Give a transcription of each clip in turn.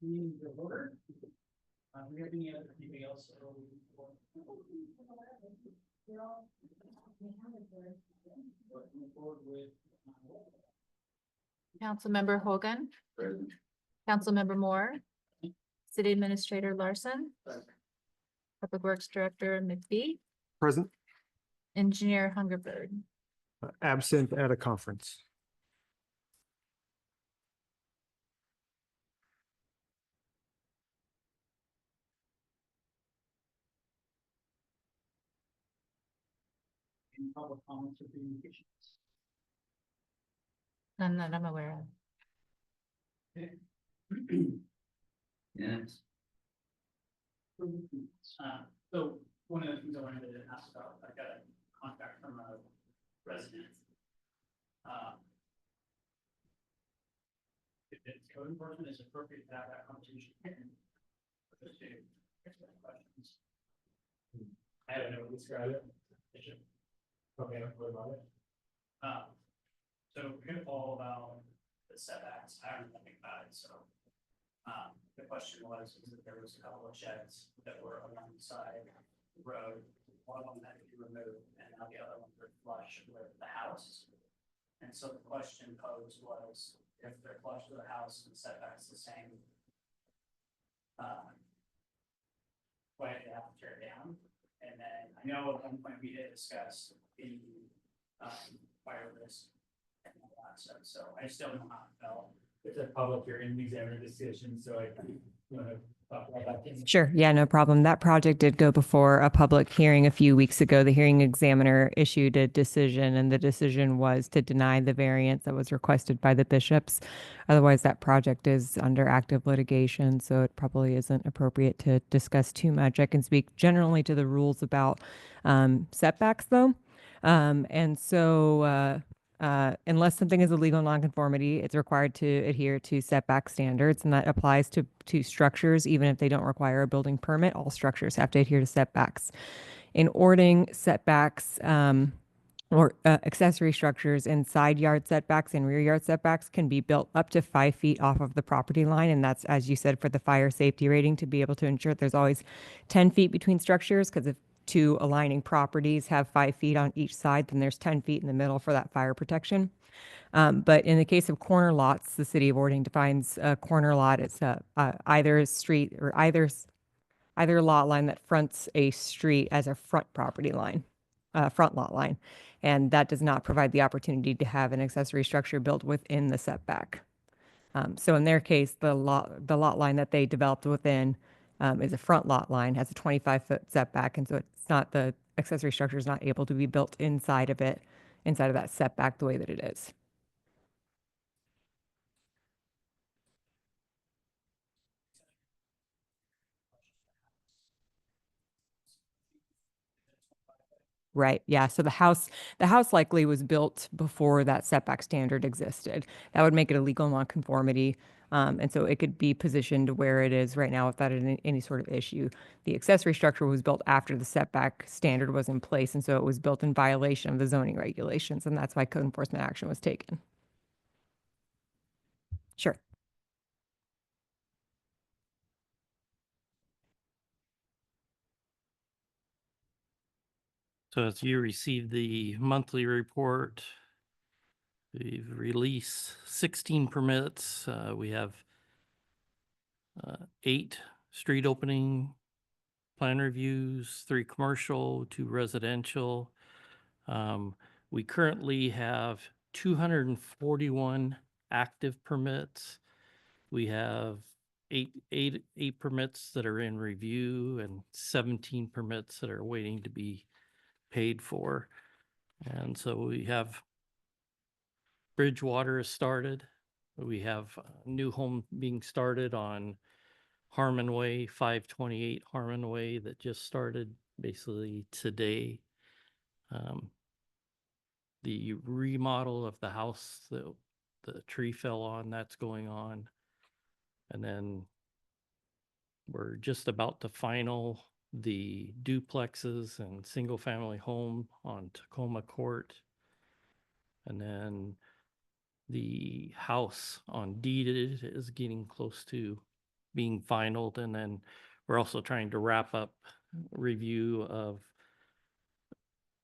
Meeting the order. Do we have anything else? Move forward with. Councilmember Hogan. Councilmember Moore. City Administrator Larson. Public Works Director McBee. Present, Engineer Hungerbird. absent at a conference. Any public comments or communications? None that I'm aware of. Yes. So one of the things I wanted to ask about, I got a contact from a resident. If it's code enforcement, is appropriate to have that conversation. Just to answer the questions. I don't know, describe it. Okay, what about it? So we're gonna all about the setbacks, I don't know nothing about it, so. The question was, is that there was a couple of sheds that were alongside the road, one of them had to be removed, and now the other ones are flush with the house. And so the question posed was, if they're flush with the house and setbacks the same. Why do they have to tear it down? And then I know at one point we did discuss the fire risk and all that stuff, so I just don't know how it felt. It's a public hearing, examiner decision, so I, you know, talk about that. Sure. Yeah, no problem. That project did go before a public hearing a few weeks ago. The hearing examiner issued a decision, and the decision was to deny the variance that was requested by the bishops. Otherwise, that project is under active litigation, so it probably isn't appropriate to discuss too much. I can speak generally to the rules about setbacks, though. Unless something is a legal nonconformity, it's required to adhere to setback standards, and that applies to structures, even if they don't require a building permit. All structures have to adhere to setbacks. In ordering setbacks or accessory structures, and side yard setbacks and rear yard setbacks can be built up to 5 feet off of the property line, and that's, as you said, for the fire safety rating, to be able to ensure there's always 10 feet between structures, because if two aligning properties have 5 feet on each side, then there's 10 feet in the middle for that fire protection. But in the case of corner lots, the city of Orting defines a corner lot as either street or either lot line that fronts a street as a front property line, front lot line. And that does not provide the opportunity to have an accessory structure built within the setback. So in their case, the lot line that they developed within is a front lot line, has a 25-foot setback, and so it's not, the accessory structure is not able to be built inside of that setback the way that it is. Right. Yeah. So the house likely was built before that setback standard existed. That would make it a legal nonconformity. And so it could be positioned where it is right now without any sort of issue. The accessory structure was built after the setback standard was in place. And so it was built in violation of the zoning regulations. And that's why code enforcement action was taken. Sure. So as you receive the monthly report, we've released 16 permits. We have 8 street opening plan reviews, 3 commercial, 2 residential. We currently have 241 active permits. We have eight permits that are in review and 17 permits that are waiting to be paid for. And so we have Bridgewater has started. We have a new home being started on Harmon Way, 528 Harmon Way, that just started basically today. The remodel of the house that the tree fell on, that's going on. And then we're just about to final the duplexes and single family home on Tacoma Court. And then the house on deeded is getting close to being finalized. And then we're also trying to wrap up review of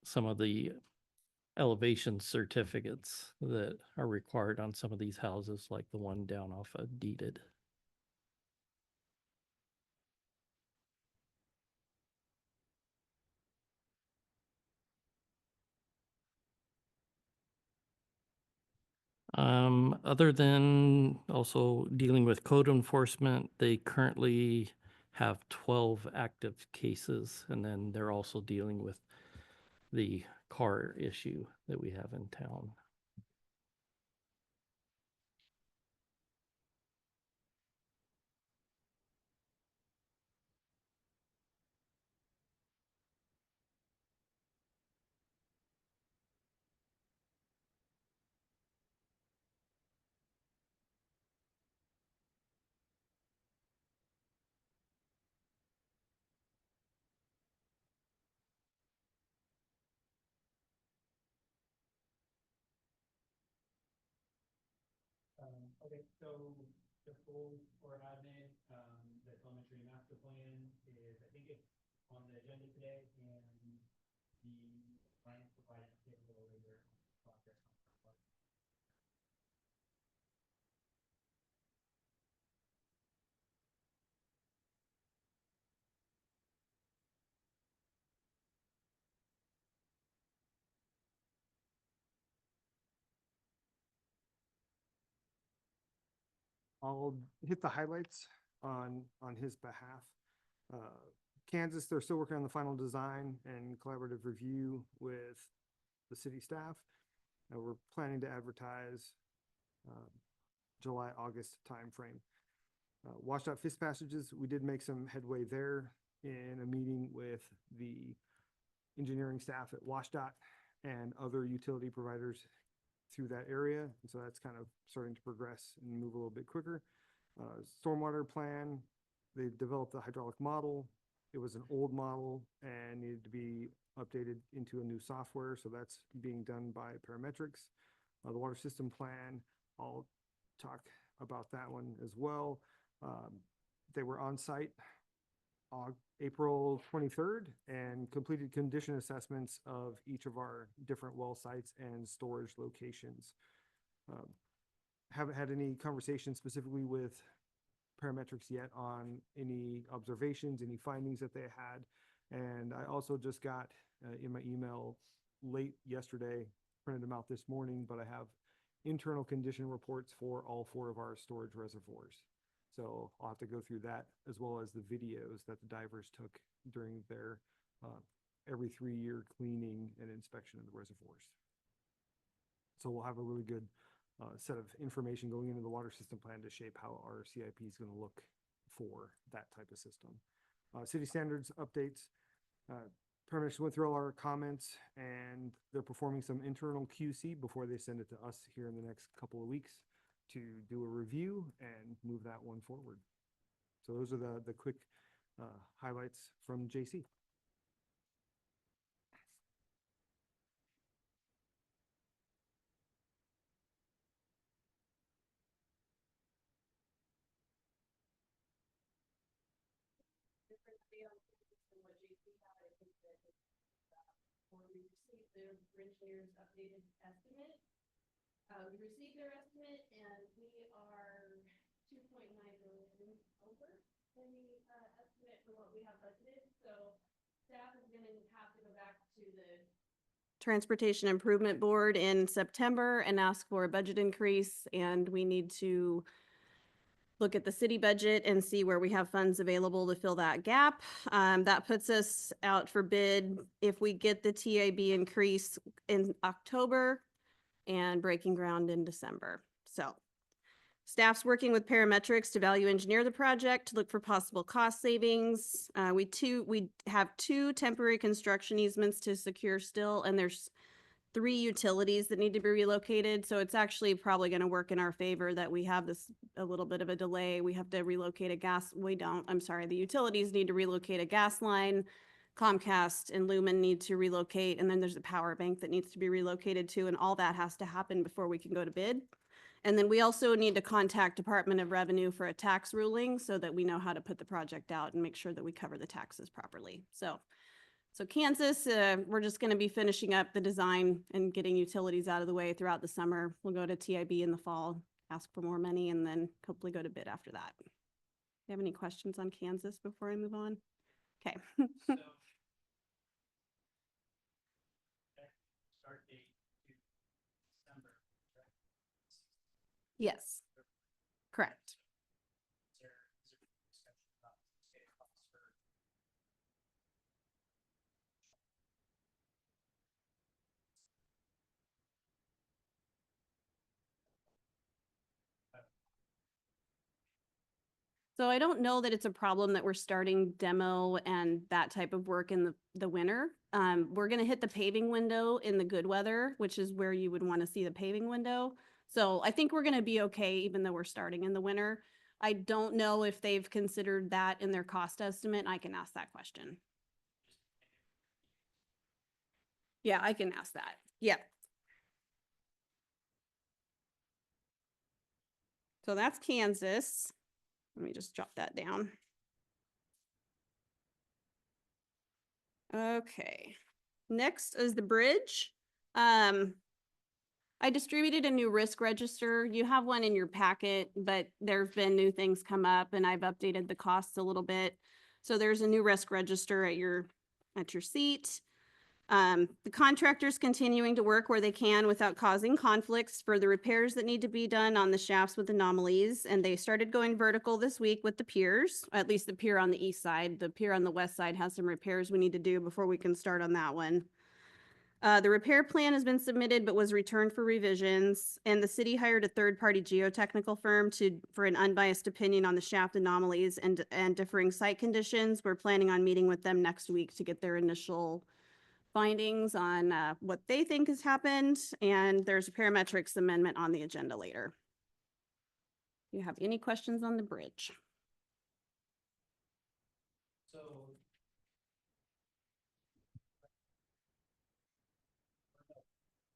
some of the elevation certificates that are required on some of these houses, like the one down off of deeded. Other than also dealing with code enforcement, they currently have 12 active cases, and then they're also dealing with the car issue that we have in town. Okay, so the full for admin, the elementary master plan is, I think it's on the agenda today, and the plan provided a little later progress on that part. I'll hit the highlights on his behalf. Uh, Kansas, they're still working on the final design and collaborative review with the city staff. We're planning to advertise July, August timeframe. WashDOT Fish Passages, we did make some headway there in a meeting with the engineering staff at WashDOT and other utility providers through that area. And so that's kind of starting to progress and move a little bit quicker. Stormwater plan, they developed the hydraulic model. It was an old model and needed to be updated into a new software. So that's being done by Parametrics. The water system plan, I'll talk about that one as well. They were on site April 23rd and completed condition assessments of each of our different well sites and storage locations. Haven't had any conversations specifically with Parametrics yet on any observations, any findings that they had. And I also just got in my email late yesterday, printed them out this morning, but I have internal condition reports for all 4 of our storage reservoirs. So I'll have to go through that as well as the videos that the divers took during their every 3-year cleaning and inspection of the reservoirs. So we'll have a really good set of information going into the water system plan to shape how our CIP is going to look for that type of system. City standards updates. Parametrics went through all our comments and they're performing some internal QC before they send it to us here in the next couple of weeks to do a review and move that one forward. So those are the quick highlights from JC. We received the engineer's updated estimate. We received their estimate and we are 2.9 million over the estimate for what we have budgeted. So staff is going to have to go back to the Transportation Improvement Board in September and ask for a budget increase, and we need to look at the city budget and see where we have funds available to fill that gap. That puts us out for bid if we get the TAB increase in October and breaking ground in December. So staff's working with Parametrics to value engineer the project to look for possible cost savings. We have 2 temporary construction easements to secure still, and there's 3 utilities that need to be relocated. So it's actually probably going to work in our favor that we have this a little bit of a delay. We have to relocate a gas. The utilities need to relocate a gas line. Comcast and Lumen need to relocate. And then there's a power bank that needs to be relocated too. And all that has to happen before we can go to bid. And then we also need to contact Department of Revenue for a tax ruling so that we know how to put the project out and make sure that we cover the taxes properly. So Kansas, we're just going to be finishing up the design and getting utilities out of the way throughout the summer. We'll go to TIB in the fall, ask for more money, and then hopefully go to bid after that. You have any questions on Kansas before I move on? Okay. So. Start date to December, correct? Yes, correct. Is there discussion about the state costs for? So I don't know that it's a problem that we're starting demo and that type of work in the winter. We're gonna hit the paving window in the good weather, which is where you would want to see the paving window. So I think we're gonna be okay, even though we're starting in the winter. I don't know if they've considered that in their cost estimate. I can ask that question. Yeah, I can ask that. Yeah. So that's Kansas. Let me just jot that down. Okay, next is the bridge. I distributed a new risk register. You have one in your packet, but there've been new things come up and I've updated the costs a little bit. So there's a new risk register at your seat. The contractor's continuing to work where they can without causing conflicts for the repairs that need to be done on the shafts with anomalies. And they started going vertical this week with the piers, at least the pier on the east side. The pier on the west side has some repairs we need to do before we can start on that one. The repair plan has been submitted but was returned for revisions, and the city hired a third-party geotechnical firm for an unbiased opinion on the shaft anomalies and differing site conditions. We're planning on meeting with them next week to get their initial findings on what they think has happened, and there's a parametrics amendment on the agenda later. Do you have any questions on the bridge? So.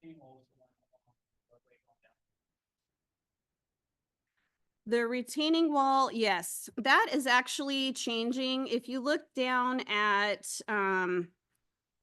Annual was the one along the roadway going down. The retaining wall, yes, that is actually changing. If you look down at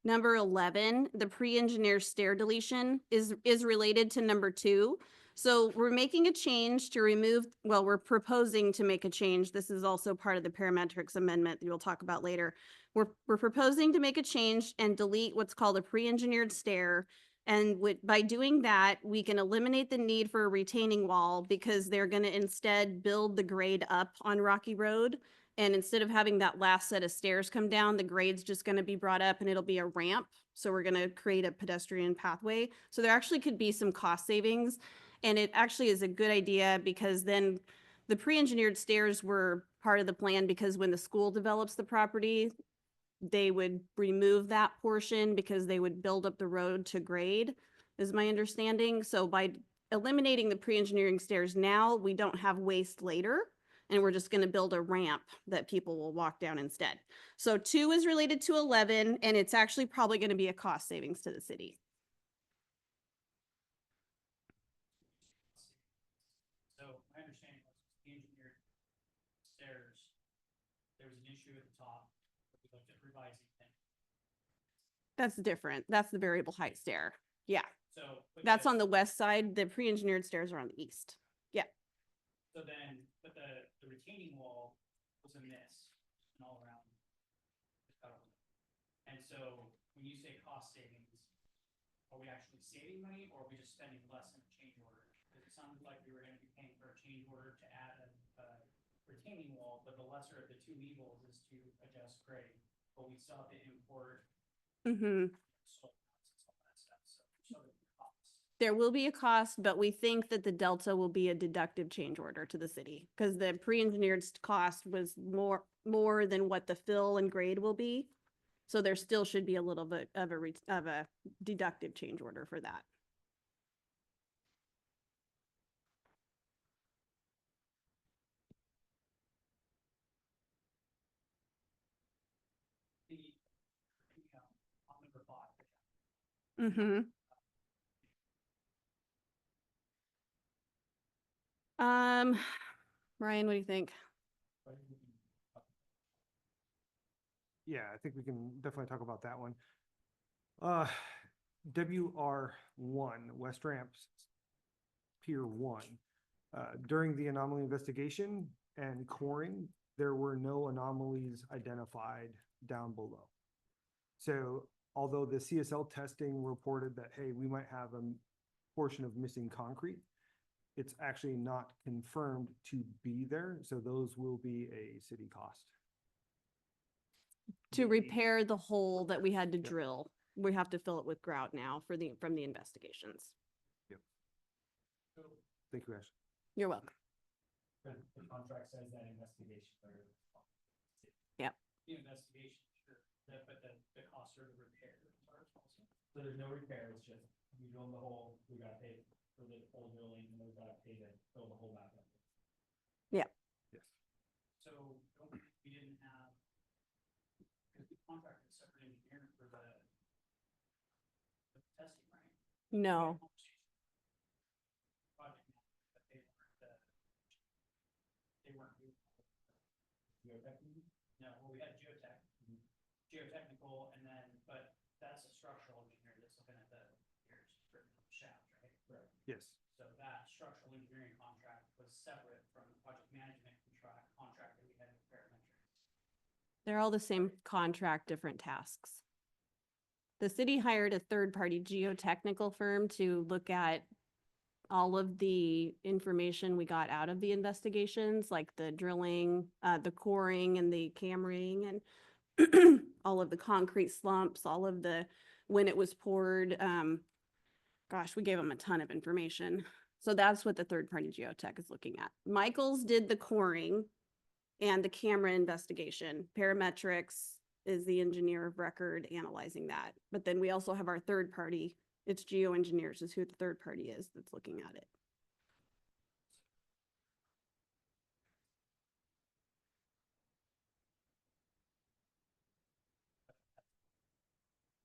number 11, the pre-engineered stair deletion is related to number 2. So we're making a change to remove, well, we're proposing to make a change. This is also part of the parametrics amendment that we'll talk about later. We're proposing to make a change and delete what's called a pre-engineered stair. And by doing that, we can eliminate the need for a retaining wall because they're going to instead build the grade up on Rocky Road. And instead of having that last set of stairs come down, the grade's just going to be brought up and it'll be a ramp. So we're going to create a pedestrian pathway. So there actually could be some cost savings. And it actually is a good idea because then the pre-engineered stairs were part of the plan because when the school develops the property, they would remove that portion because they would build up the road to grade, is my understanding. So by eliminating the pre-engineering stairs now, we don't have waste later. And we're just going to build a ramp that people will walk down instead. So 2 is related to 11, and it's actually probably going to be a cost savings to the city. So my understanding was the engineered stairs, there was an issue at the top, but we looked at revising things. That's different. That's the variable height stair. Yeah, So. but that's on the west side. The pre-engineered stairs are on the east. Yeah. So then, but the retaining wall was a miss and all around. And so when you say cost savings, are we actually saving money or are we just spending less in a change order? Because it sounded like we were gonna be paying for a change order to add a retaining wall, but the lesser of the 2 evils is to adjust grade. But we still have to import. Mm-hmm. All that stuff, so still the costs. There will be a cost, but we think that the delta will be a deductive change order to the city because the pre-engineered cost was more than what the fill and grade will be. So there still should be a little bit of a deductive change order for that. On number 5. Mm-hmm. Ryan, what do you think? Yeah, I think we can definitely talk about that one. WR1, West Ramps Pier 1. During the anomaly investigation and coring, there were no anomalies identified down below. So although the CSL testing reported that, hey, we might have a portion of missing concrete, it's actually not confirmed to be there. So those will be a city cost. To repair the hole that we had to Yep. drill. We have to fill it with grout now from the investigations. Thank you, Ash. You're welcome. The contract says that investigation. Yep. The investigation, sure, but the cost of the repair is ours also. So there's no repair, it's just, we drilled the hole, we gotta pay for the hole drilling, and we gotta pay to fill the hole back up. Yes. So we didn't have, because we contracted a separate engineer for the testing, right? No. Project manager, but they weren't geotechnical? No, well, we had geotechnical, and then, but that's a structural engineer that's looking at the piers for the shaft, right? Right. Yes. So that structural engineering contract was separate from the project management contract that we had with Parametrics. They're all the same contract, different tasks. The city hired a third-party geotechnical firm to look at all of the information we got out of the investigations, like the drilling, the coring and the cameraing and all of the concrete slumps, all of the, when it was poured. Gosh, we gave them a ton of information. So that's what the third-party geotech is looking at. Michaels did the coring and the camera investigation. Parametrics is the engineer of record analyzing that. But then we also have our third party. It's geoengineers is who the third party is that's looking at it.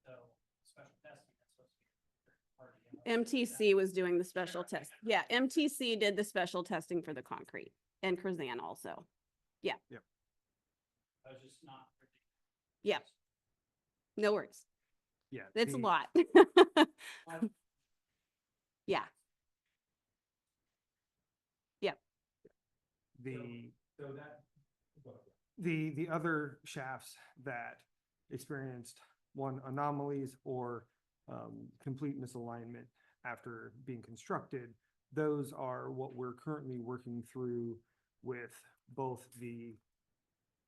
So special testing, that's supposed to be a third party. MTC was doing the special test. Yeah, MTC did the special testing for the concrete and Krazan also. I was just not. Yeah. No worries. Yeah. It's a the- lot. Yeah. The, So that. the other shafts that experienced anomalies or complete misalignment after being constructed, those are what we're currently working through with both the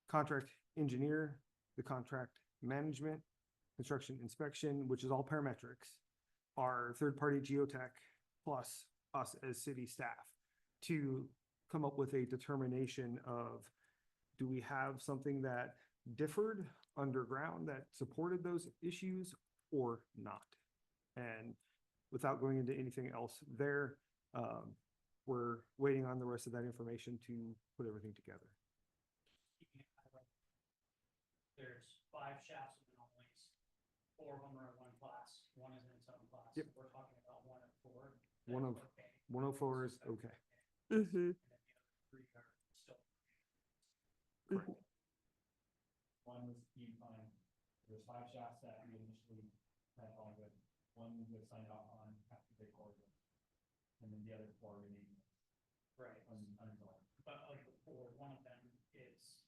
contract engineer, the contract management, construction inspection, which is all parametrics, our third-party geotech, plus us as city staff, to come up with a determination of, do we have something that differed underground that supported those issues or not? And without going into anything else there, we're waiting on the rest of that information to put everything together. There's 5 shafts of anomalies, 4 of them are in one class, one is in its own class. Yep. We're talking about 1 of 4. One of- that's okay. 104 is okay. Mm-hmm. And then the other 3 are still. Mhm. One was deemed fine. There's 5 shafts that we initially had on with. One was signed off on after they poured it. And then the other 4 remain. Right. Unresolved. But of the 4, one of them is,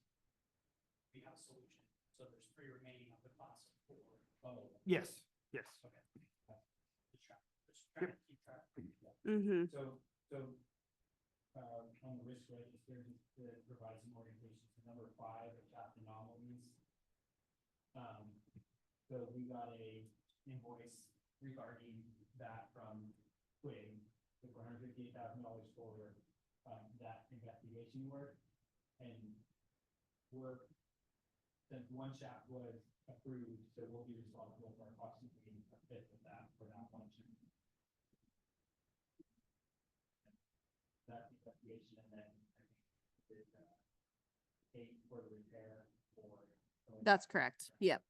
we have a solution. So there's 3 remaining of the class of 4. Oh. Yes, yes. Okay. Just trying to keep track. Mm-hmm. So, on the risk register, just to provide some orientation, to number 5, the shaft anomalies. So we got a invoice regarding that from Quig, for $158,000 for, that investigation work. And since one shaft was approved, so we'll be responsible for approximately a fifth of that for that one shaft. That investigation, and then I think paid for the repair for. That's correct. Yep.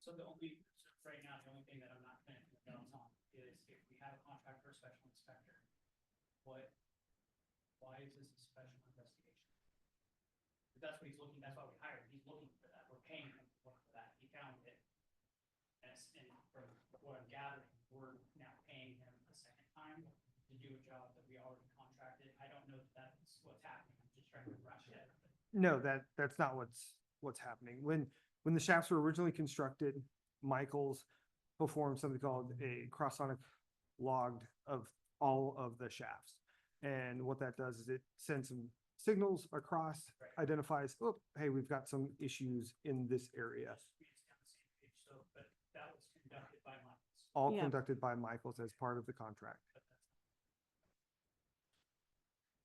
So right now, the only thing that I'm not connecting the notes on is if we have a contract for a special inspection. why is this a special investigation? But that's what he's looking, that's why we hired, him. He's looking for that, we're paying him for that, he found it. And from what I'm gathering, we're now paying him a second time to do a job that we already contracted. I don't know if that's what's happening, I'm just trying to rush it. No, that's not what's happening. When the shafts were originally constructed, Michaels performed something called a cross-sonic log of all of the shafts. And what that does is it sends some signals across, Right. identifies, oh, hey, we've got some issues in this area. We just got the same page, so, but that was conducted by Michaels. All Yeah. conducted by Michaels as part of the contract. But that's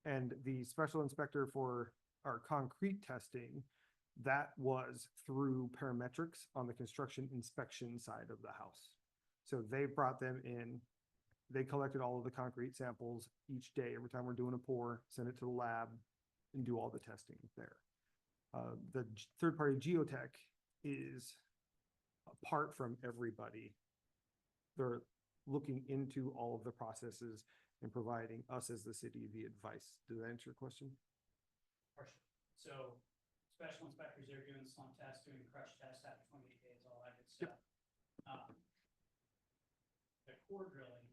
And the special inspector for our concrete testing, that was through parametrics on the construction inspection side of the house. So they brought them in, they collected all of the concrete samples each day, every time we're doing a pour, send it to the lab and do all the testing there. The third-party geotech is apart from everybody. They're looking into all of the processes and providing us as the city the advice. Does that answer your question? partial. So special inspectors, they're doing slump tests, doing crush tests after 28 days, all that good Yep. stuff. The core drilling,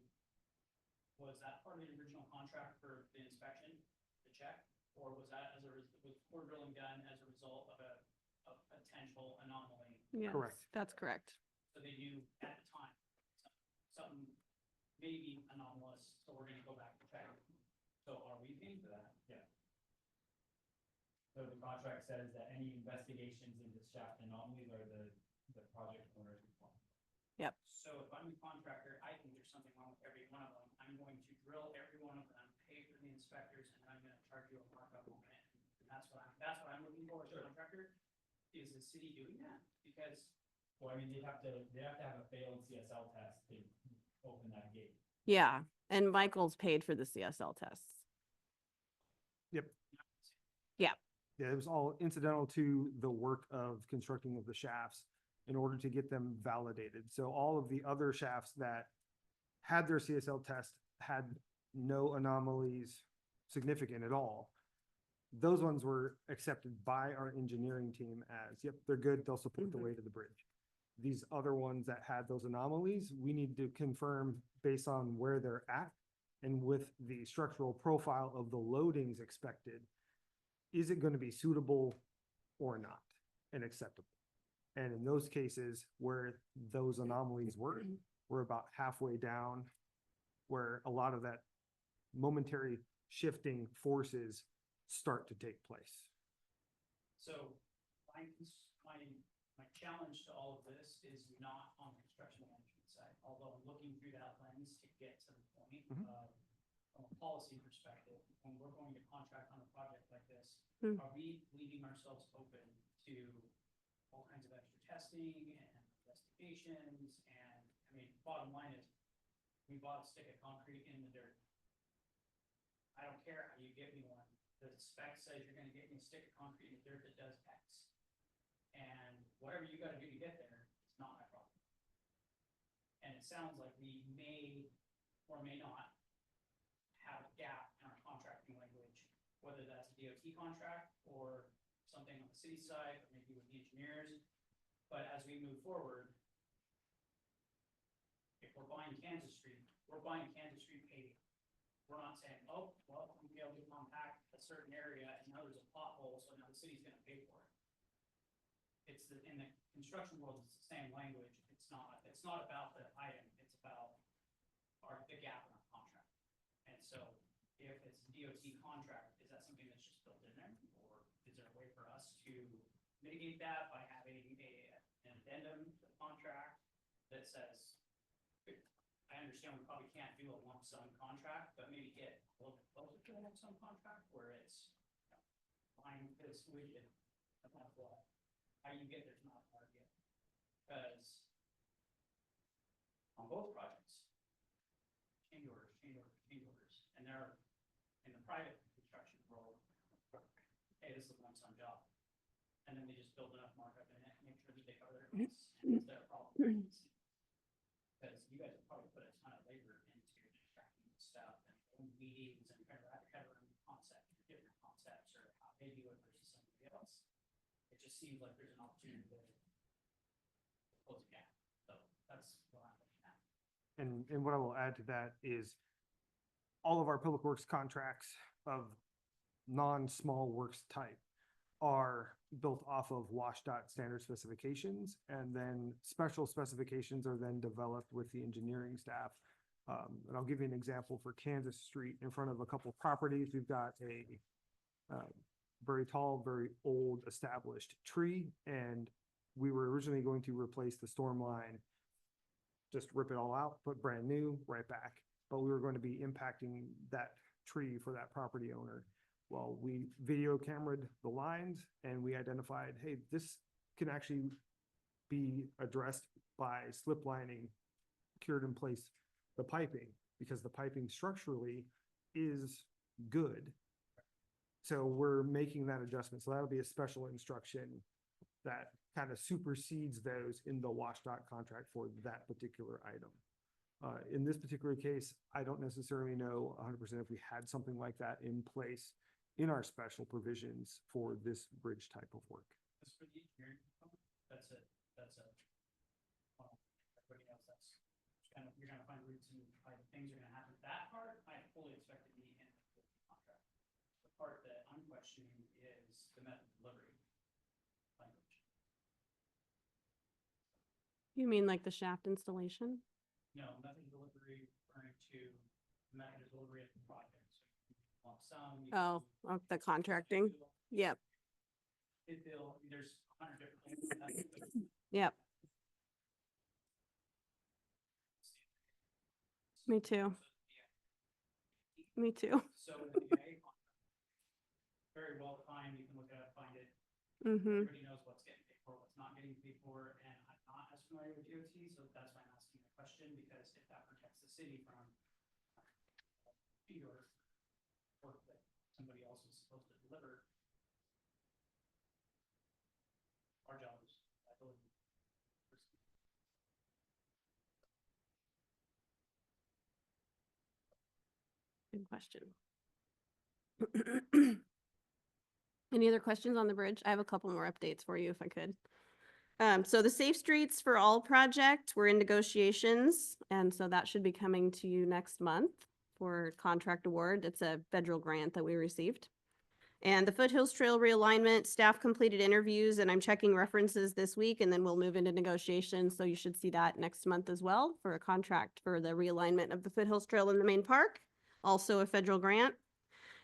was that part of the original contract for the inspection, the check? Or was that was core drilling done as a result of a potential anomaly? Yes, Correct. that's correct. So they knew at the time, something maybe anomalous, so we're gonna go back and check. So are we paying for that? Yeah. So the contract says that any investigations into shaft anomalies are the project owner's responsibility. So if I'm a contractor, I think there's something wrong with every one of them. I'm going to drill every one of them, pay for the inspectors, and I'm gonna charge you a markup on it. And that's what I'm looking for as a contractor. Is the city doing that? Because Well, I mean, they have to have a failed CSL test to open that gate. Yeah, and Michael's paid for the CSL tests. Yeah, it was all incidental to the work of constructing of the shafts in order to get them validated. So all of the other shafts that had their CSL test had no anomalies significant at all. Those ones were accepted by our engineering team as, yep, they're good, they'll support the Mhm. weight of the bridge. These other ones that had those anomalies, we need to confirm based on where they're at and with the structural profile of the loadings expected, is it going to be suitable or not and acceptable? And in those cases where those anomalies were, we're about halfway down, where a lot of that momentary shifting forces start to take place. So my challenge to all of this is not on the construction management side, although I'm looking through that lens to get to the point Mhm. of, from a policy perspective, when we're going to contract on a project like this, Hmm. are we leaving ourselves open to all kinds of extra testing and investigations? And, I mean, bottom line is, we bought a stick of concrete in the dirt. I don't care how you get me one. The spec says you're gonna get me a stick of concrete in the dirt that does X. And whatever you gotta do to get there, it's not my problem. And it sounds like we may or may not have a gap in our contracting language, whether that's a DOT contract or something on the city side, or maybe with the engineers. But as we move forward, if we're buying Kansas Street, we're buying Kansas Street paving. We're not saying, oh, well, we failed to compact a certain area and now there's a pothole, so now the city's gonna pay for it. In the construction world, it's the same language. It's not about the item, it's about the gap in our contract. And so if it's a DOT contract, is that something that's just built in there? Or is there a way for us to mitigate that by having an addendum to the contract that says, I understand we probably can't do a lump sum contract, but maybe get a little bit closer to a lump sum contract where it's, you know, buying this widget, that's what, how you get there's not hard yet. Because on both projects, change orders, and they're in the private construction world, hey, this is a lump sum job. And then they just build enough markup in it, make sure that they cover their costs, and it's their problem. Because you guys have probably put a ton of labor into extracting the stuff and meetings and kind of run concept, different concepts or how they do it versus somebody else. It just seems like there's an opportunity to close a gap. So that's what I'm looking at. And what I will add to that is all of our public works contracts of non-small works type are built off of WashDOT standard specifications, and then special specifications are then developed with the engineering staff. And I'll give you an example for Kansas Street. In front of a couple of properties, we've got a very tall, very old established tree, and we were originally going to replace the storm line, just rip it all out, put brand new, right back. But we were going to be impacting that tree for that property owner. Well, we video cameraed the lines and we identified, hey, this can actually be addressed by slip lining, cured in place the piping, because the piping structurally is good. So we're making that adjustment. So that'll be a special instruction that kind of supersedes those in the WashDOT contract for that particular item. In this particular case, I don't necessarily know 100% if we had something like that in place in our special provisions for this bridge type of work. As for the engineering component, that's everybody else, that's kind of, you're gonna find routes and like things are gonna happen. That part, I fully expect to be in the contract. The part that I'm questioning is the method of delivery language. You mean like the shaft installation? No, method of delivery referring to the method of delivery of the project. So lump sum. you Oh, do- of the contracting? Yep, It bill, there's 100 different things. yep. Me too. Me too. So the DA contract, very well defined, you can look it up, find it. Mm-hmm. Everybody knows what's getting paid for, what's not getting paid for, and I'm not as familiar with DOT, so that's why I'm asking the question, because if that protects the city from your work that somebody else is supposed to deliver, our job is liability. Good question. Any other questions on the bridge? I have a couple more updates for you if I could. So the Safe Streets for All project, we're in negotiations, and so that should be coming to you next month for contract award. It's a federal grant that we received. And the Foothills Trail realignment, staff completed interviews, and I'm checking references this week, and then we'll move into negotiations. So you should see that next month as well for a contract for the realignment of the Foothills Trail in the main park, also a federal grant.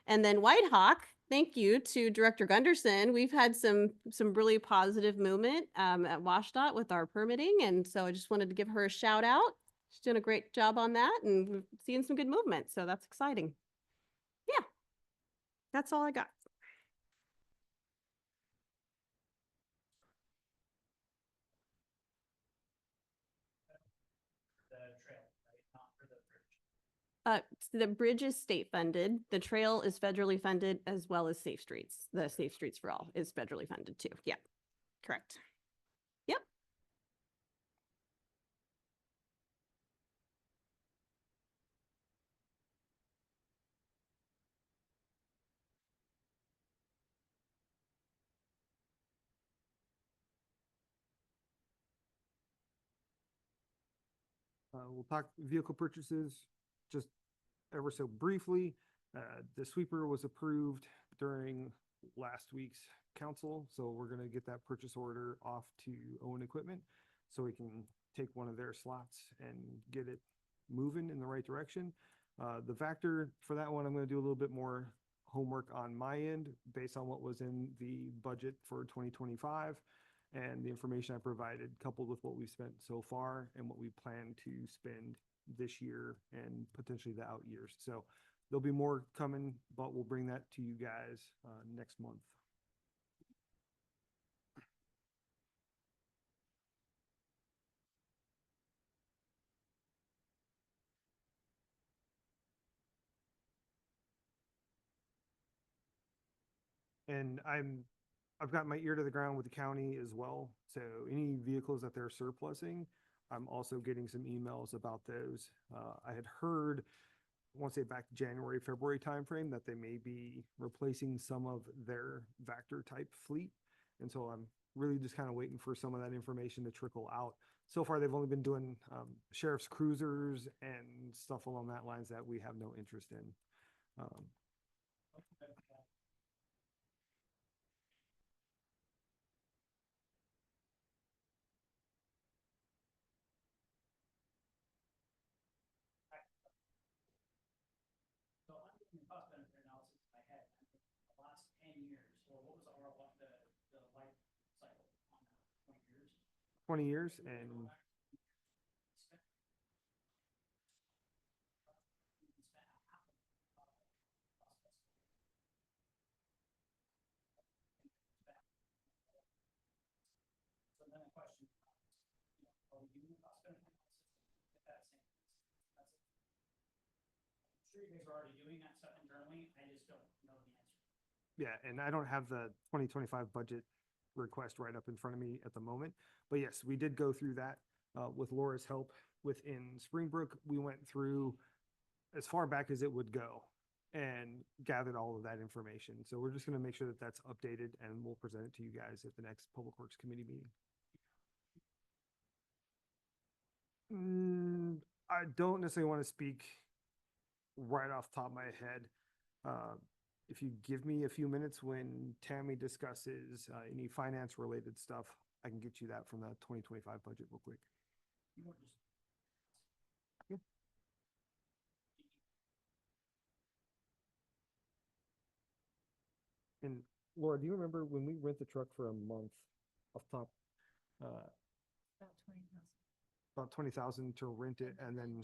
And then White Hawk, thank you to Director Gunderson. We've had some really positive movement at WashDOT with our permitting, and so I just wanted to give her a shout out. She's doing a great job on that, and we're seeing some good movement, so that's exciting. Yeah, that's all I got. The trail, right, not for the bridge. The bridge is state funded. The trail is federally funded, as well as Safe Streets. The Safe Streets for All is federally funded too. Yeah, correct. Yep. We'll talk vehicle purchases just ever so briefly. The sweeper was approved during last week's council, so we're gonna get that purchase order off to Owen Equipment so we can take one of their slots and get it moving in the right direction. The Vector, for that one, I'm gonna do a little bit more homework on my end based on what was in the budget for 2025 and the information I provided, coupled with what we've spent so far and what we plan to spend this year and potentially the out years. So there'll be more coming, but we'll bring that to you guys next month. And I've got my ear to the ground with the county as well. So any vehicles that they're surplusing, I'm also getting some emails about those. I had heard want to say back January, February timeframe, that they may be replacing some of their Vector type fleet. And so I'm really just kind of waiting for some of that information to trickle out. So far, they've only been doing sheriff's cruisers and stuff along that lines that we have no interest in. So I'm doing the cost benefit analysis in my head, and the last 10 years, or what was the ROI, the life cycle on that, 20 years? 20 years and So then the question, are we doing the cost benefit analysis at that same? That's it. I'm sure you guys are already doing that stuff internally, I just don't know the answer. yeah, and I don't have the 2025 budget request right up in front of me at the moment. But yes, we did go through that with Laura's help within Springbrook. We went through as far back as it would go and gathered all of that information. So we're just going to make sure that that's updated and we'll present it to you guys at the next Public Works Committee meeting. I don't necessarily want to speak right off the top of my head. If you give me a few minutes when Tammy discusses any finance related stuff, I can get you that from the 2025 budget real quick. You want just And Laura, do you remember when we rent the truck for a month off top, About 20,000. about 20,000 to rent it and then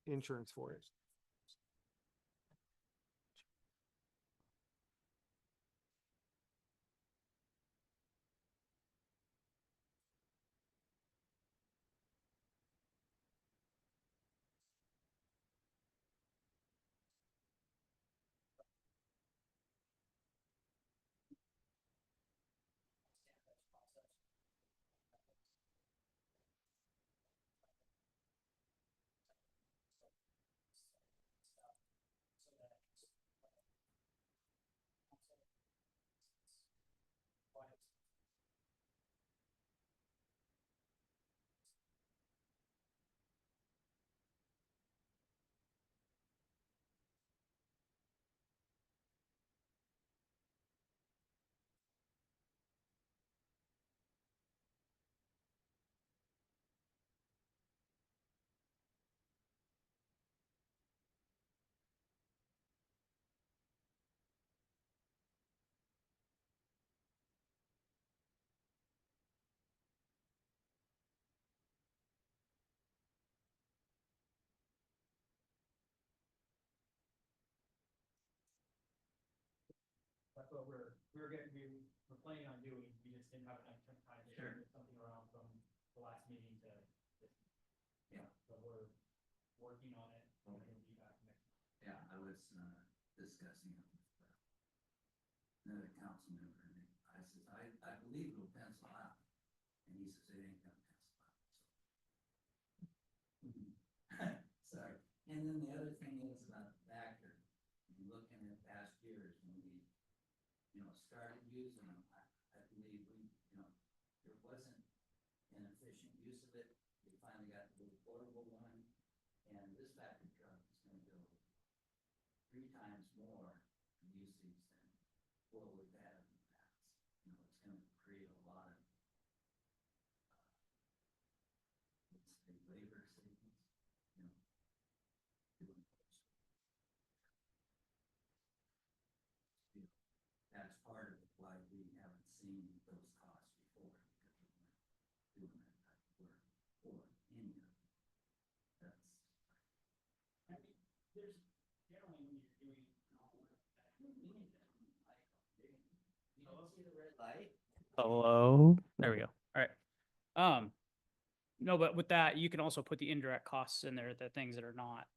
insurance for it? That's what we're planning on doing, we just didn't have enough time to turn something around from the last meeting to this. Yeah. So we're working on it, and we'll be back next. Yeah, I was discussing it with another council member, and I said, I believe it'll pencil out. And he says, it ain't gonna pencil out, so. Sorry. And then the other thing is about the Vector, looking at past years when we, started using them, I believe we, there wasn't an efficient use of it. We finally got the little portable one, and this Vector truck is gonna go 3 times more usage than what we've had in the past. It's gonna create a lot of, let's say, labor savings, doing those. That's part of why we haven't seen those costs before, because we weren't doing that type of work or any of it. That's. I mean, there's generally when you're doing all work, we need them, like, let's see the red light. Hello, there we go. All right. No, but with that, you can also put the indirect costs in there, the things that are not,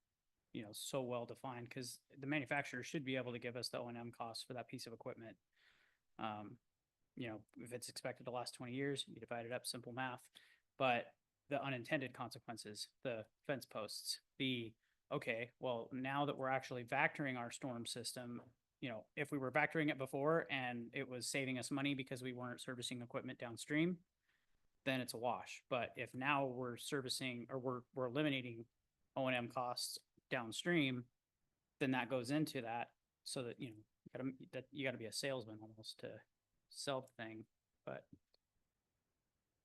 so well defined, because the manufacturer should be able to give us the O&M costs for that piece of equipment. If it's expected to last 20 years, you divide it up, simple math. But the unintended consequences, the fence posts, the okay, well, now that we're actually Vectoring our storm system, you know, if we were Vectoring it before and it was saving us money because we weren't servicing equipment downstream, then it's a wash. But if now we're servicing or we're eliminating O&M costs downstream, then that goes into that so that, you know, you gotta be a salesman almost to sell the thing. But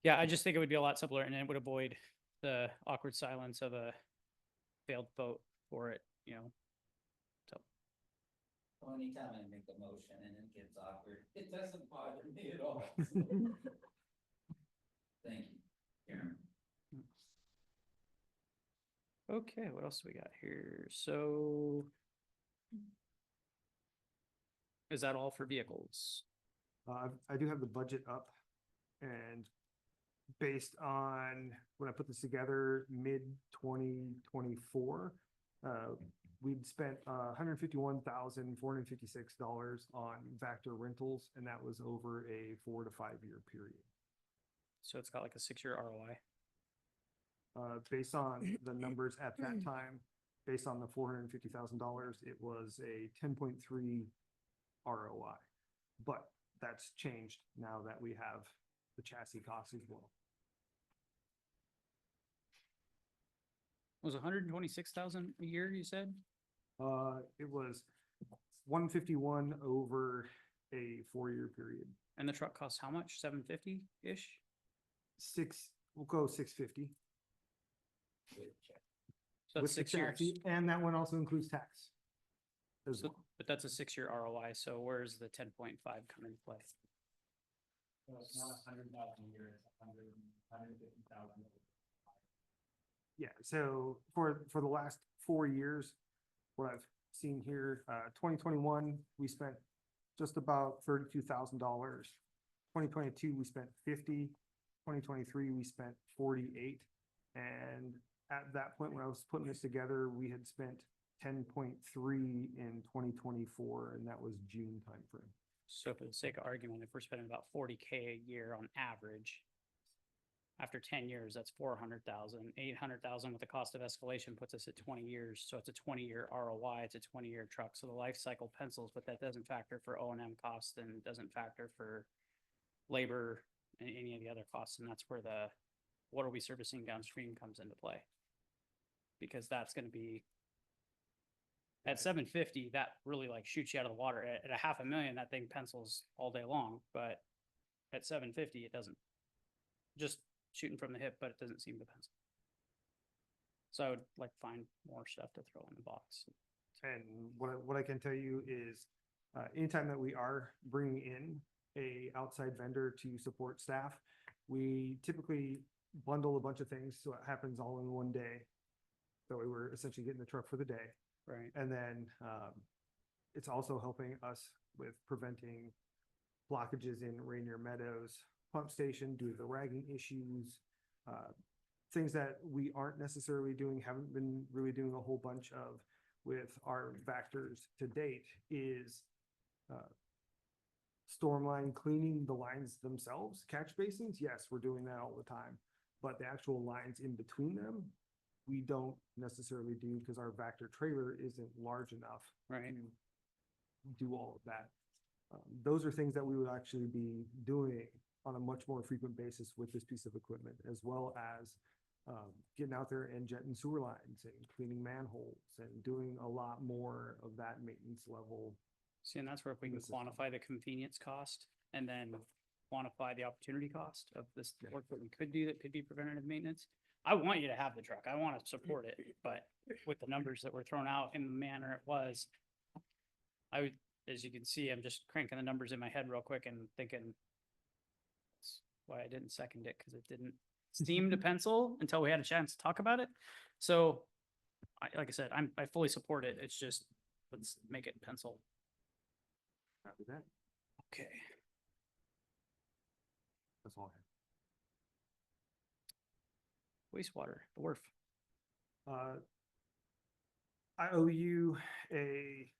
yeah, I just think it would be a lot simpler and it would avoid the awkward silence of a failed vote for it, you know. So Well, anytime I make a motion and it gets awkward, it doesn't bother me at all. Thank you, Karen. okay, what else do we got here? So is that all for vehicles? I do have the budget up, and based on when I put this together, mid 2024, we'd spent $151,456 on Vector rentals, and that was over a 4 to 5 year period. So it's got like a 6-year ROI. Based on the numbers at that time, based on the $450,000, it was a 10.3 ROI. But that's changed now that we have the chassis costs as well. Was 126,000 a year, you said? It was 151 over a 4 year period. And the truck costs how much? 750-ish? We'll go 650. So with that's the 6 years. chassis, and that one also includes tax as So, well. but that's a 6-year ROI, so where's the 10.5 come into play? So it's not 100,000 a year, it's 150,000. Yeah, so for the last 4 years, what I've seen here, 2021, we spent just about $32,000. 2022, we spent 50. 2023, we spent 48. And at that point, when I was putting this together, we had spent 10.3 in 2024, and that was June timeframe. So for the sake of argument, if we're spending about 40K a year on average, after 10 years, that's 400,000, 800,000 with the cost of escalation puts us at 20 years. So it's a 20-year ROI, it's a 20-year truck. So the life cycle pencils, but that doesn't factor for O&M costs and it doesn't factor for labor and any of the other costs. And that's where the, what are we servicing downstream comes into play. Because that's going to be, at 750, that really like shoots you out of the water. At $500,000, that thing pencils all day long, but at 750, it doesn't. Just shooting from the hip, but it doesn't seem to pencil. So I would like find more stuff to throw in the box. And what I can tell you is, anytime that we are bringing in a outside vendor to support staff, we typically bundle a bunch of things so it happens all in one day. So we were essentially getting the truck for the day. Right. And then it's also helping us with preventing blockages in Rainier Meadows pump station due to the ragging issues. Things that we aren't necessarily doing, haven't been really doing a whole bunch of with our Vectors to date is storm line cleaning the lines themselves. Catch basins, yes, we're doing that all the time. But the actual lines in between them, we don't necessarily do because our Vector trailer isn't large enough Right. to do all of that. Those are things that we would actually be doing on a much more frequent basis with this piece of equipment, as well as getting out there and jetting sewer lines and cleaning manholes and doing a lot more of that maintenance level. See, and that's where if we can the system. quantify the convenience cost and then quantify the opportunity cost of this Yeah. work that we could do that could be preventative maintenance. I want you to have the truck. I want to support it, but with the numbers that were thrown out in the manner it was, I would, as you can see, I'm just cranking the numbers in my head real quick and thinking that's why I didn't second it, because it didn't seem to pencil until we had a chance to talk about it. So like I said, I fully support it. It's just, let's make it pencil. After that, Okay. that's all Wastewater, the WRF. I have. I owe you a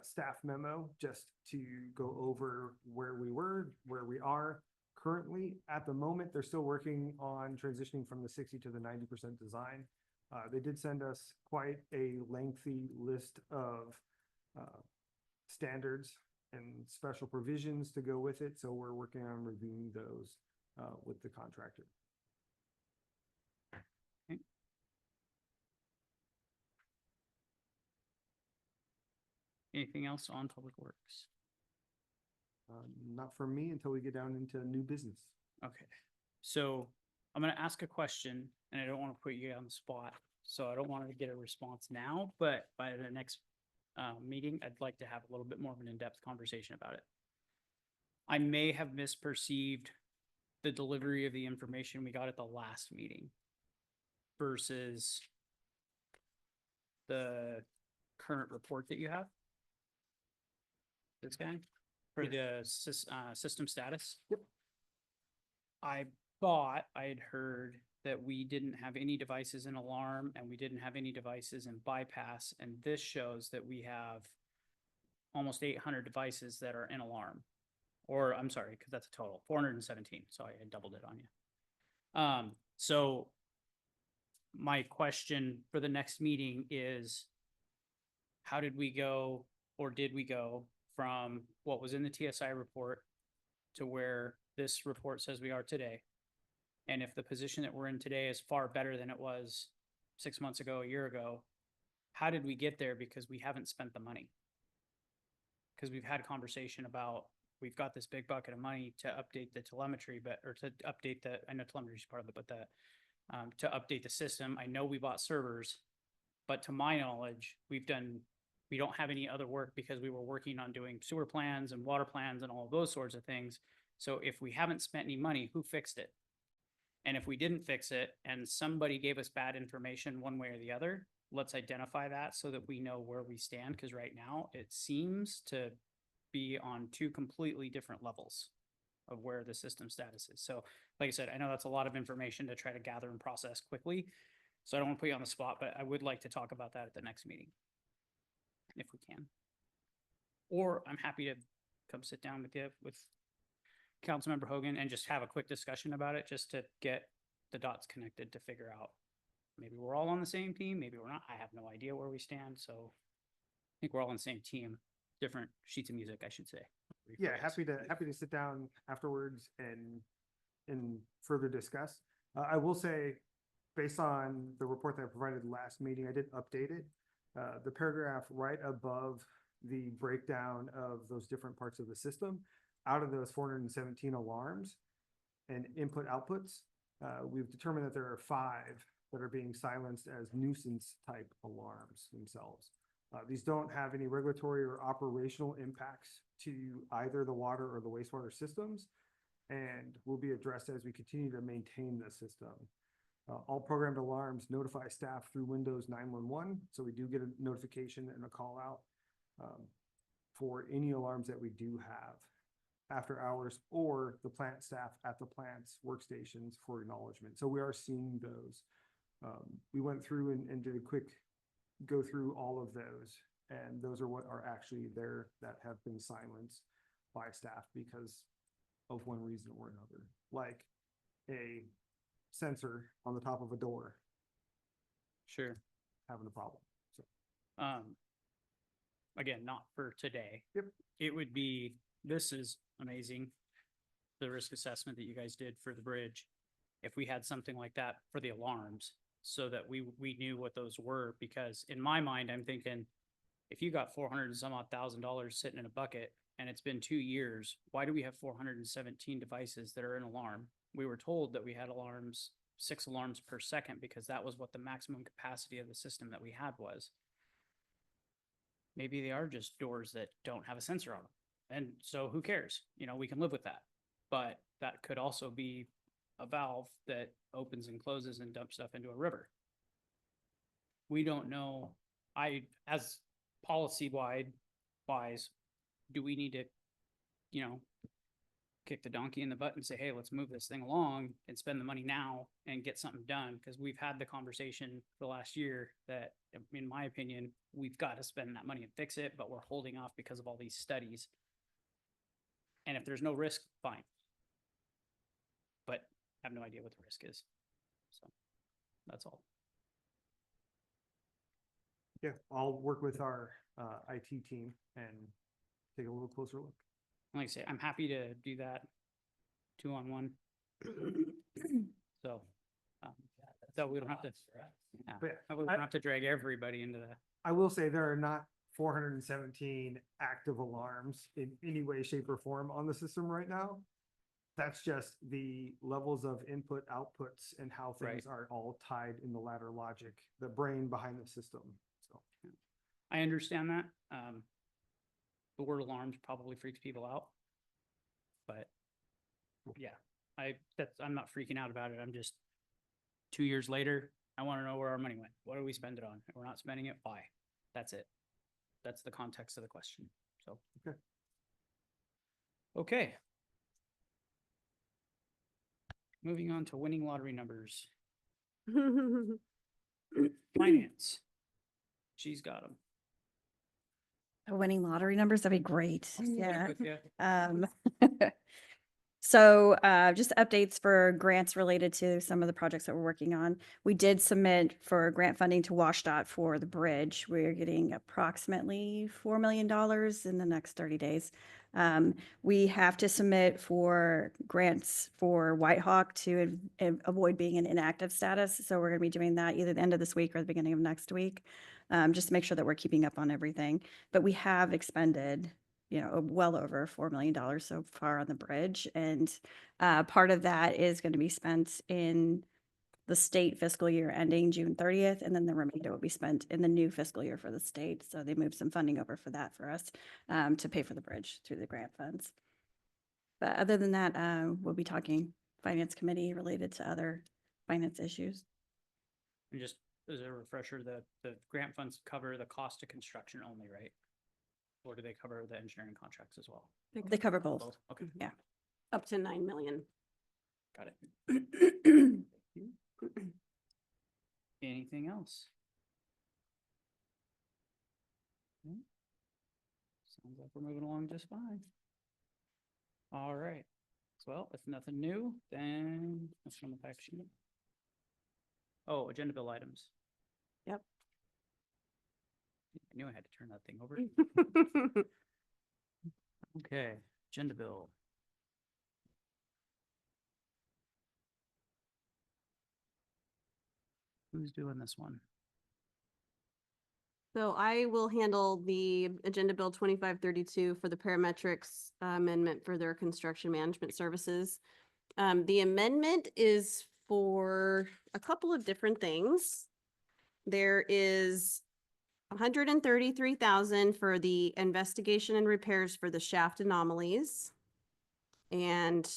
staff memo just to go over where we were, where we are currently. At the moment, they're still working on transitioning from the 60 to the 90% design. They did send us quite a lengthy list of standards and special provisions to go with it, so we're working on reviewing those with the contractor. Anything else on Public Works? Not for me until we get down into new business. Okay, so I'm gonna ask a question and I don't want to put you on the spot. So I don't want to get a response now, but by the next meeting, I'd like to have a little bit more of an in-depth conversation about it. I may have misperceived the delivery of the information we got at the last meeting versus the current report that you have. This guy, for the system status. Yep. I thought I had heard that we didn't have any devices in alarm and we didn't have any devices in bypass, and this shows that we have almost 800 devices that are in alarm. Or I'm sorry, because that's a total, 417. Sorry, I doubled it on you. So my question for the next meeting is, how did we go, or did we go from what was in the TSI report to where this report says we are today? And if the position that we're in today is far better than it was 6 months ago, a year ago, how did we get there? Because we haven't spent the money. Because we've had conversation about, we've got this big bucket of money to update the telemetry, or to update the, I know telemetry is part of it, but to update the system. I know we bought servers, but to my knowledge, we don't have any other work because we were working on doing sewer plans and water plans and all of those sorts of things. So if we haven't spent any money, who fixed it? And if we didn't fix it and somebody gave us bad information one way or the other, let's identify that so that we know where we stand. Because right now it seems to be on two completely different levels of where the system status is. So like I said, I know that's a lot of information to try to gather and process quickly. So I don't want to put you on the spot, but I would like to talk about that at the next meeting, if we can. Or I'm happy to come sit down with you, with Councilmember Hogan, and just have a quick discussion about it, just to get the dots connected to figure out, maybe we're all on the same team, maybe we're not. I have no idea where we stand. So I think we're all on the same team, different sheets of music, I should say. Yeah, Rephrase. happy to sit down afterwards and further discuss. I will say, based on the report that I provided last meeting, I did update it. The paragraph right above the breakdown of those different parts of the system, out of those 417 alarms and input outputs, we've determined that there are 5 that are being silenced as nuisance type alarms themselves. These don't have any regulatory or operational impacts to either the water or the wastewater systems, and will be addressed as we continue to maintain the system. All programmed alarms notify staff through Windows 911, so we do get a notification and a call out for any alarms that we do have after hours, or the plant staff at the plant's workstations for acknowledgement. So we are seeing those. We went through and did a quick go through all of those, and those are what are actually there that have been silenced by staff because of one reason or another, like a sensor on the top of a door Sure. having a problem. So Again, not for today. Yep. It would be, this is amazing, the risk assessment that you guys did for the bridge. If we had something like that for the alarms, so that we knew what those were, because in my mind, I'm thinking, if you got 400 and some odd $1,000 sitting in a bucket and it's been 2 years, why do we have 417 devices that are in alarm? We were told that we had alarms, 6 alarms per second, because that was what the maximum capacity of the system that we had was. Maybe they are just doors that don't have a sensor on them. And so who cares? You know, we can live with that. But that could also be a valve that opens and closes and dumps stuff into a river. We don't know. As policy wise, do we need to, kick the donkey in the butt and say, hey, let's move this thing along and spend the money now and get something done? Because we've had the conversation for the last year that, in my opinion, we've got to spend that money and fix it, but we're holding off because of all these studies. And if there's no risk, fine. But I have no idea what the risk is. So that's all. Yeah, I'll work with our IT team and take a little closer look. Like I say, I'm happy to do that 2-on-1. So, so we don't have to, yeah, But we don't have to drag everybody into that. I will say there are not 417 active alarms in any way, shape, or form on the system right now. That's just the levels of input outputs and how things are all tied in the ladder logic, the brain behind the system. So I understand that. The word alarms probably freaks people out. But yeah, I'm not freaking out about it. I'm just 2 years later, I want to know where our money went. What do we spend it on? If we're not spending it, why? That's it. That's the context of the question. So. Okay. Okay. Moving on to winning lottery numbers. Finance. She's got them. Winning lottery numbers, that'd be great. Yeah. With ya. So just updates for grants related to some of the projects that we're working on. We did submit for grant funding to WashDOT for the bridge. We're getting approximately $4 million in the next 30 days. We have to submit for grants for Whitehawk to avoid being in inactive status. So we're going to be doing that either the end of this week or the beginning of next week, just to make sure that we're keeping up on everything. But we have expended well over $4 million so far on the bridge. And part of that is going to be spent in the state fiscal year ending June 30th. And then the remainder will be spent in the new fiscal year for the state. So they moved some funding over for that for us to pay for the bridge through the grant funds. But other than that, we'll be talking finance committee related to other finance issues. And just as a refresher, the grant funds cover the cost of construction only, right? Or do they cover the engineering contracts as well? They cover both. Okay, Yeah. Up to 9 million. got it. Anything else? No? Sounds like we're moving along just fine. All right. Well, if nothing new, then what's on the fact sheet? Oh, agenda bill items. Yep. I knew I had to turn that thing over. Okay, agenda bill. Who's doing this one? So I will handle the Agenda Bill 2532 for the parametrics amendment for their construction management services. The amendment is for a couple of different things. There is 133,000 for the investigation and repairs for the shaft anomalies. And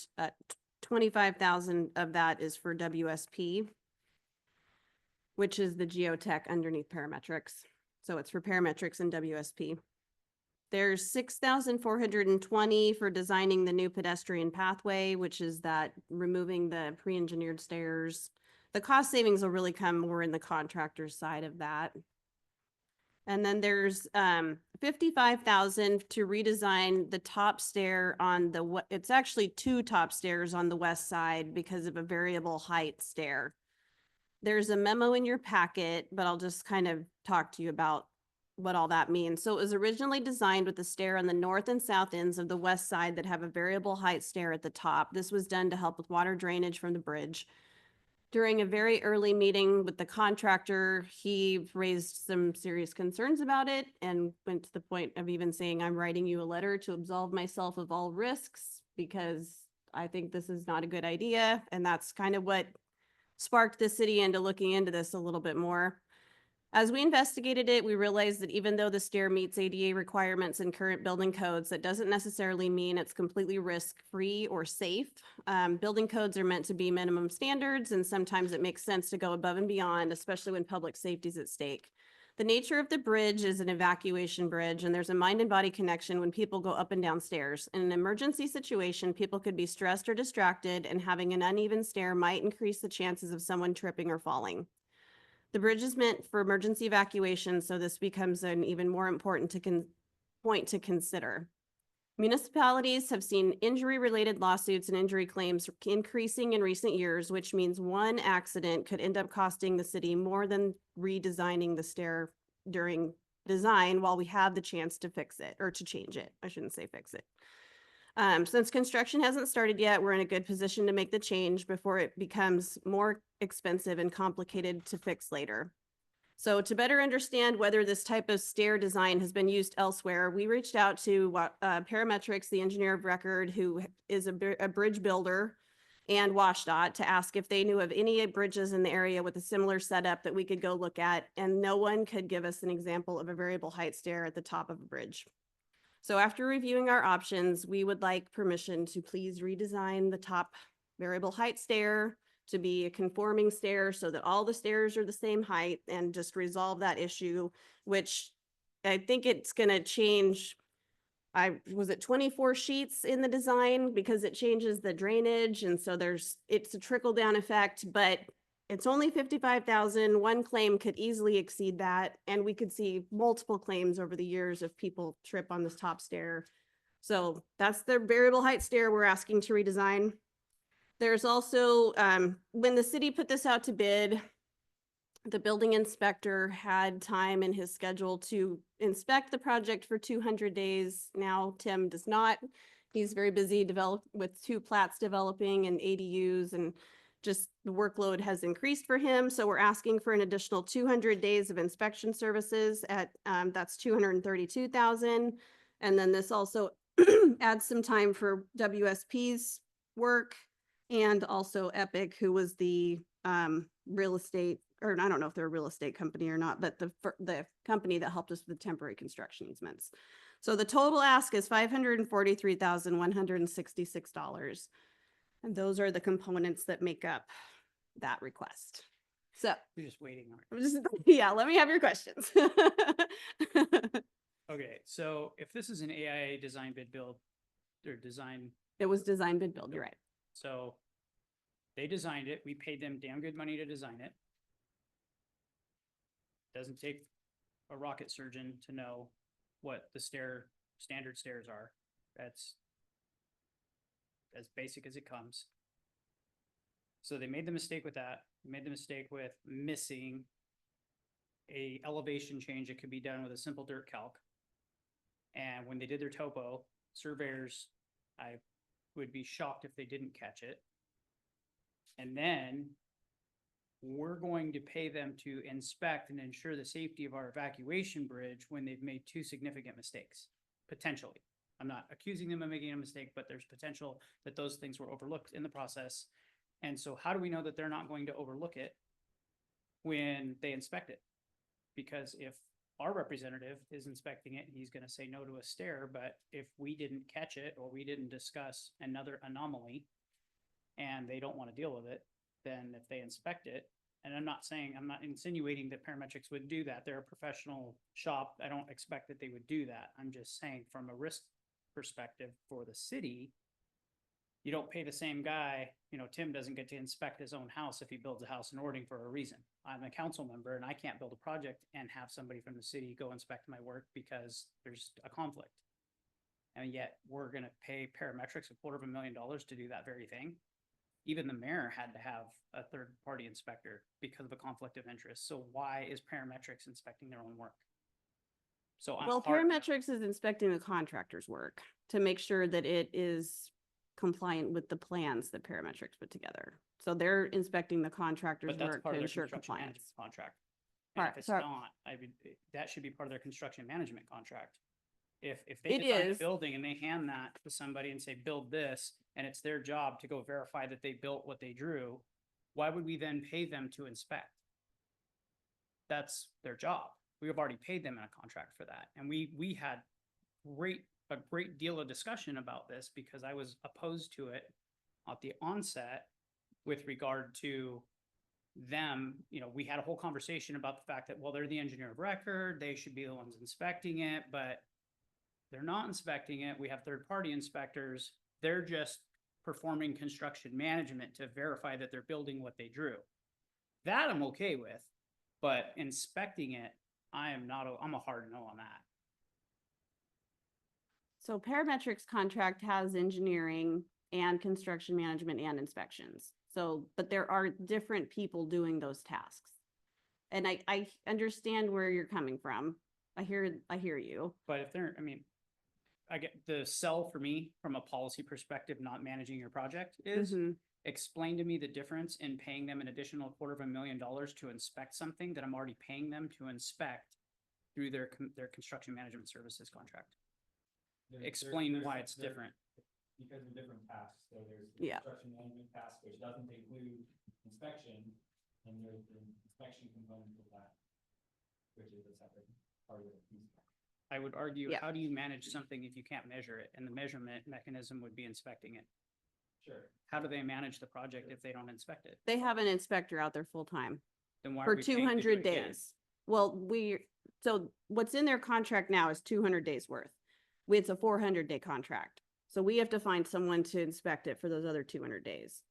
25,000 of that is for WSP, which is the geotech underneath parametrics. So it's for parametrics and WSP. There's 6,420 for designing the new pedestrian pathway, which is that removing the pre-engineered stairs. The cost savings will really come more in the contractor side of that. And then there's 55,000 to redesign the top stair on it's actually 2 top stairs on the west side because of a variable height stair. There's a memo in your packet, but I'll just kind of talk to you about what all that means. So it was originally designed with the stair on the north and south ends of the west side that have a variable height stair at the top. This was done to help with water drainage from the bridge. During a very early meeting with the contractor, he raised some serious concerns about it and went to the point of even saying, I'm writing you a letter to absolve myself of all risks because I think this is not a good idea. And that's kind of what sparked the city into looking into this a little bit more. As we investigated it, we realized that even though the stair meets ADA requirements in current building codes, that doesn't necessarily mean it's completely risk-free or safe. Building codes are meant to be minimum standards, and sometimes it makes sense to go above and beyond, especially when public safety is at stake. The nature of the bridge is an evacuation bridge, and there's a mind and body connection when people go up and down stairs. In an emergency situation, people could be stressed or distracted, and having an uneven stair might increase the chances of someone tripping or falling. The bridge is meant for emergency evacuation, so this becomes an even more important point to consider. Municipalities have seen injury-related lawsuits and injury claims increasing in recent years, which means one accident could end up costing the city more than redesigning the stair during design while we have the chance to fix it or to change it. I shouldn't say fix it. Since construction hasn't started yet, we're in a good position to make the change before it becomes more expensive and complicated to fix later. So to better understand whether this type of stair design has been used elsewhere, we reached out to Parametrics, the engineer of record, who is a bridge builder, and WashDOT to ask if they knew of any bridges in the area with a similar setup that we could go look at, and no one could give us an example of a variable height stair at the top of a bridge. So after reviewing our options, we would like permission to please redesign the top variable height stair to be a conforming stair so that all the stairs are the same height, and just resolve that issue, which I think it's gonna change. Was it 24 sheets in the design because it changes the drainage, and so it's a trickle down effect, but it's only 55,000. One claim could easily exceed that, and we could see multiple claims over the years if people trip on this top stair. So that's the variable height stair we're asking to redesign. There's also, when the city put this out to bid, the building inspector had time in his schedule to inspect the project for 200 days. Now Tim does not. He's very busy with 2 plats developing and ADUs, and just the workload has increased for him. So we're asking for an additional 200 days of inspection services at, that's 232,000. And then this also adds some time for WSP's work, and also Epic, who was the real estate, or I don't know if they're a real estate company or not, but the company that helped us with the temporary construction easements. So the total ask is $543,166. And those are the components that make up that request. So, We're just waiting on it. yeah, let me have your questions. Okay, so if this is an AIA design bid build or design, It was design bid build, you're right. so they designed it, we paid them damn good money to design it. Doesn't take a rocket surgeon to know what the standard stairs are. That's as basic as it comes. So they made the mistake with that, made the mistake with missing a elevation change that could be done with a simple dirt calc. And when they did their topo, surveyors, I would be shocked if they didn't catch it. And then we're going to pay them to inspect and ensure the safety of our evacuation bridge when they've made 2 significant mistakes, potentially. I'm not accusing them of making a mistake, but there's potential that those things were overlooked in the process. And so how do we know that they're not going to overlook it when they inspect it? Because if our representative is inspecting it, he's gonna say no to a stair, but if we didn't catch it or we didn't discuss another anomaly and they don't wanna deal with it, then if they inspect it, and I'm not insinuating that Parametrics would do that. They're a professional shop. I don't expect that they would do that. I'm just saying from a risk perspective for the city, you don't pay the same guy, Tim doesn't get to inspect his own house if he builds a house in Ording for a reason. I'm a council member and I can't build a project and have somebody from the city go inspect my work because there's a conflict. And yet we're gonna pay Parametrics $250,000 to do that very thing. Even the mayor had to have a third-party inspector because of a conflict of interest. So why is Parametrics inspecting their own work? So Well, Parametrics is inspecting the contractor's work to make sure that it is compliant with the plans that Parametrics put together. So they're inspecting the contractor's But that's work part to of their ensure construction management compliance. contract. All And right, if it's so- not, that should be part of their construction management contract. If they It design a is. building and they hand that to somebody and say, build this, and it's their job to go verify that they built what they drew, why would we then pay them to inspect? That's their job. We have already paid them in a contract for that. And we had a great deal of discussion about this because I was opposed to it at the onset with regard to them. We had a whole conversation about the fact that, well, they're the engineer of record, they should be the ones inspecting it, but they're not inspecting it. We have third-party inspectors. They're just performing construction management to verify that they're building what they drew. That I'm okay with, but inspecting it, I'm a hard no on that. So Parametrics contract has engineering and construction management and inspections. So, but there are different people doing those tasks. And I understand where you're coming from. I hear you. But if they're, I mean, I get the sell for me from a policy perspective, not managing your project is Mhm. explain to me the difference in paying them an additional $250,000 to inspect something that I'm already paying them to inspect through their construction management services contract. Explain why it's different. Because of different tasks, so there's Yeah. construction management task, which doesn't include inspection, and there's the inspection component of that, which is a separate part of the piece. I would argue, Yeah. how do you manage something if you can't measure it? And the measurement mechanism would be inspecting it. Sure. How do they manage the project if they don't inspect it? They have an inspector out there full time Then why are for we paying two to do hundred it again? days. Well, so what's in their contract now is 200 days worth. It's a 400-day contract. So we have to find someone to inspect it for those other 200 days.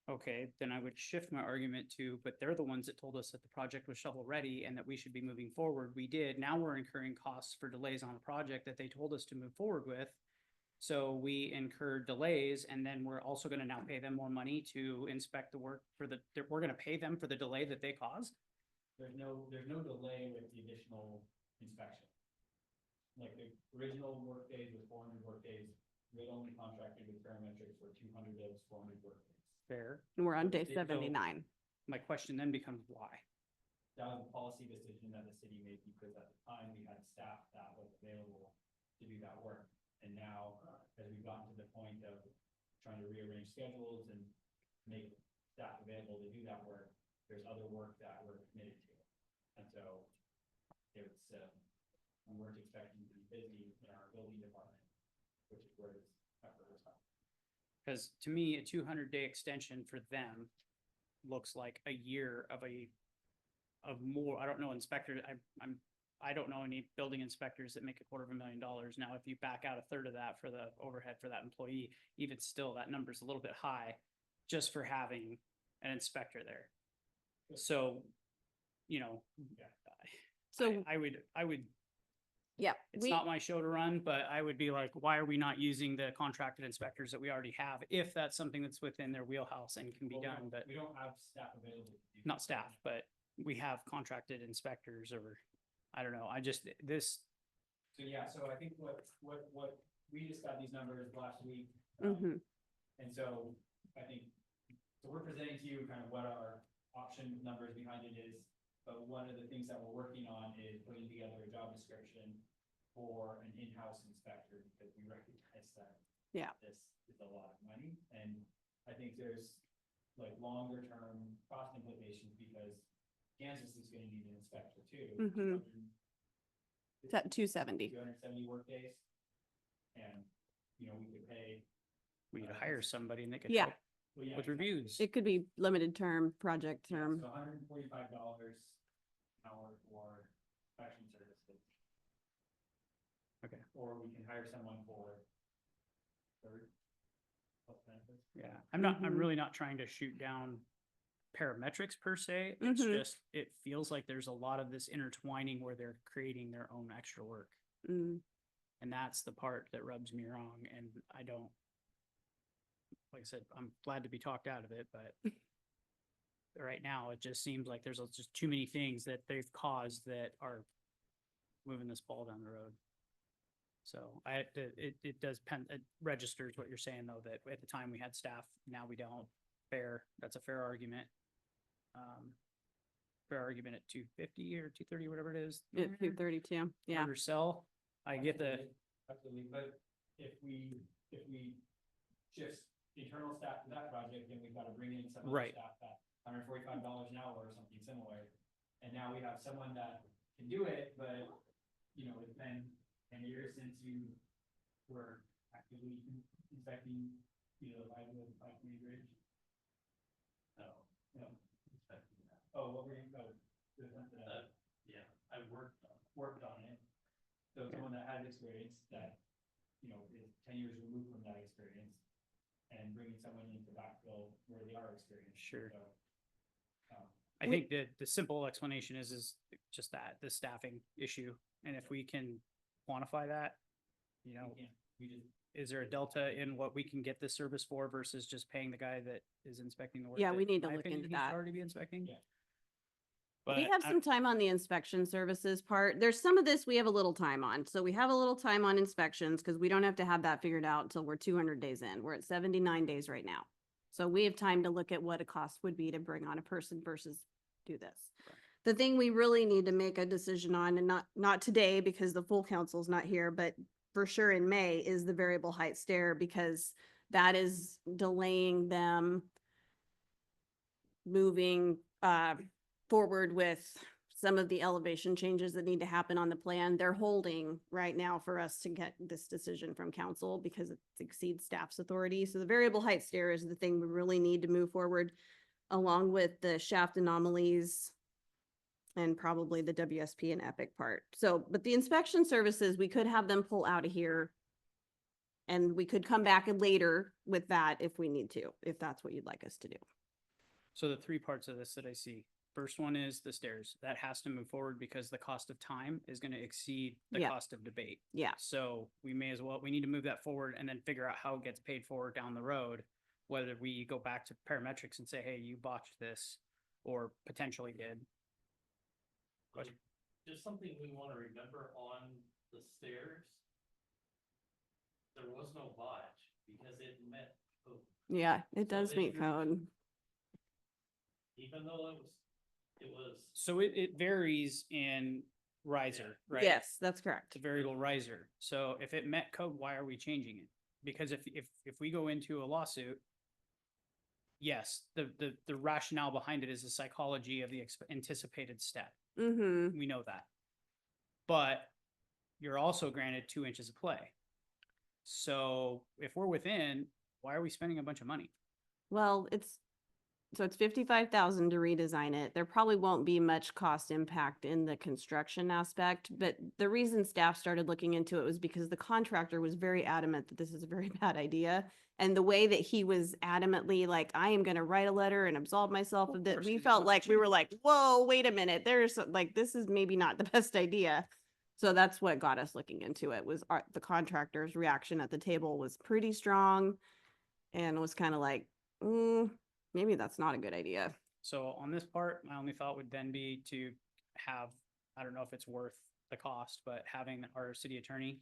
Okay, then I would shift my argument to, but they're the ones that told us that the project was shovel ready and that we should be moving forward. We did. Now we're incurring costs for delays on a project that they told us to move forward with. So we incurred delays and then we're also gonna now pay them more money to inspect the work we're gonna pay them for the delay that they caused? There's no delay with the additional inspection. Like the original work days was 400 work days, we had only contracted with parametrics for 200 days, 400 work days. Fair. And we're on day So- 79. My question then becomes why? That was a policy decision that the city made because at the time we had staff that was available to do that work. And now, as we've gotten to the point of trying to rearrange schedules and make staff available to do that work, there's other work that we're committed to. And so it's, we weren't expecting to be busy in our building department, which is where this effort was at. Because to me, a 200-day extension for them looks like a year of more, I don't know, inspectors, I don't know any building inspectors that make $250,000. Now, if you back out a third of that for the overhead for that employee, even still, that number's a little bit high just for having an inspector there. So, you know, So, I would, yeah, it's not my show to run, but I would be like, why are we not using the contracted inspectors that we already have? If that's something that's within their wheelhouse and can be Well, done, but we don't have staff available to do. not staff, but we have contracted inspectors or, I don't know, I just, this, So, yeah, so I think what, we just got these numbers last week. mhm. And so I think, so we're presenting to you kind of what our option numbers behind it is. But one of the things that we're working on is putting together a job description for an in-house inspector because we recognize that. Yeah. This is a lot of money and I think there's like longer term cost implications because Kansas is gonna need an inspector too. Mhm. It's at 270. 270 work days. And, you know, we could pay. we could hire somebody and they could Yeah. help Well, yeah, with reviews. It could be limited term, project yeah, term. So $145 an hour for inspection services. Okay. Or we can hire someone for third. Plus benefits. Yeah, I'm Mhm. really not trying to shoot down parametrics per se. It's Mhm. just, it feels like there's a lot of this intertwining where they're creating their own extra work. Mm. And that's the part that rubs me wrong and I don't, like I said, I'm glad to be talked out of it, but right now it just seems like there's just too many things that they've caused that are moving this ball down the road. So it does it registers what you're saying though, that at the time we had staff, now we don't. Fair, that's a fair argument. Fair argument at 250 or 230, whatever it is. At 232, yeah. Harder sell. I get the, Absolutely, but if we shift internal staff to that project, then we've got to bring in some other Right. staff at $145 an hour or something similar. And now we have someone that can do it, but, you know, it's been 10 years since you were actively inspecting, you know, the five community bridge. No. Oh, what were you, yeah, I worked on it. So someone that has experience that, you know, is 10 years removed from that experience and bringing someone in to backfill where they are experienced. Sure. So, I think that the simple explanation is just that, the staffing issue. And if we can quantify that, you know, we just, is there a delta in what we can get this service for versus just paying the guy that is inspecting the work? Yeah, that, we need to in my look opinion, into he should that. already be inspecting. Yeah. But We have I- some time on the inspection services part. There's some of this we have a little time on. So we have a little time on inspections because we don't have to have that figured out until we're 200 days in. We're at 79 days right now. So we have time to look at what a cost would be to bring on a person versus do this. The thing we really need to make a decision on, and not today because the full council's not here, but for sure in May, is the variable height stair, because that is delaying them moving forward with some of the elevation changes that need to happen on the plan. They're holding right now for us to get this decision from council because it exceeds staff's authority. So the variable height stair is the thing we really need to move forward, along with the shaft anomalies and probably the WSP and Epic part. So, but the inspection services, we could have them pull out of here. And we could come back later with that if we need to, if that's what you'd like us to do. So the three parts of this that I see, first one is the stairs. That has to move forward because the cost of time is gonna exceed the Yeah. cost of debate. Yeah. So we need to move that forward and then figure out how it gets paid for down the road. Whether we go back to parametrics and say, hey, you botched this, or potentially did. Just something we want to remember on the stairs. There was no botch because it met code. Yeah, it So does if meet you're- code. Even though it was. So it varies in riser, right? Yes, that's correct. It's a variable riser. So if it met code, why are we changing it? Because if we go into a lawsuit, yes, the rationale behind it is the psychology of the anticipated step. Mm-hmm. We know that. But you're also granted 2 inches of play. So if we're within, why are we spending a bunch of money? Well, it's 55,000 to redesign it. There probably won't be much cost impact in the construction aspect, but the reason staff started looking into it was because the contractor was very adamant that this is a very bad idea. And the way that he was adamantly like, I am gonna write a letter and absolve myself of that, course, we 'cause he felt wants like to we were change. like, whoa, wait a minute, there's like, this is maybe not the best idea. So that's what got us looking into it, was the contractor's reaction at the table was pretty strong and was kind of like, maybe that's not a good idea. So on this part, my only thought would then be to have, I don't know if it's worth the cost, but having our city attorney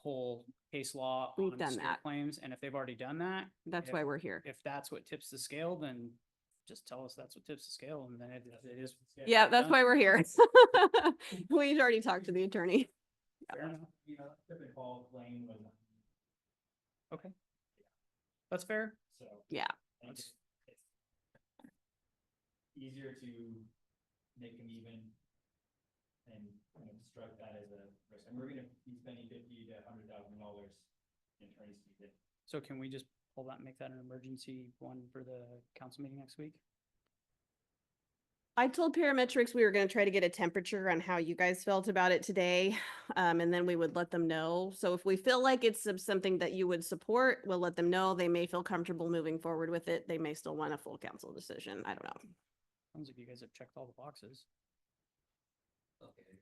pull case law We've on done stair that. claims, and if they've already done that, That's if- why we're here. if that's what tips the scale, then just tell us that's what tips the scale, and then it is. Yeah, that's done. why we're here. We've already talked to the attorney. Fair enough. You know, typical claim was, Okay. That's fair. so. Yeah. I think it's easier to make them even and, you know, construct that as a risk. And we're gonna be spending $50,000 to $100,000 in attorney's fees. So can we just pull that, make that an emergency one for the council meeting next week? I told Parametrics we were gonna try to get a temperature on how you guys felt about it today, and then we would let them know. So if we feel like it's something that you would support, we'll let them know. They may feel comfortable moving forward with it. They may still want a full council decision. I don't know. Sounds like you guys have checked all the boxes. Okay.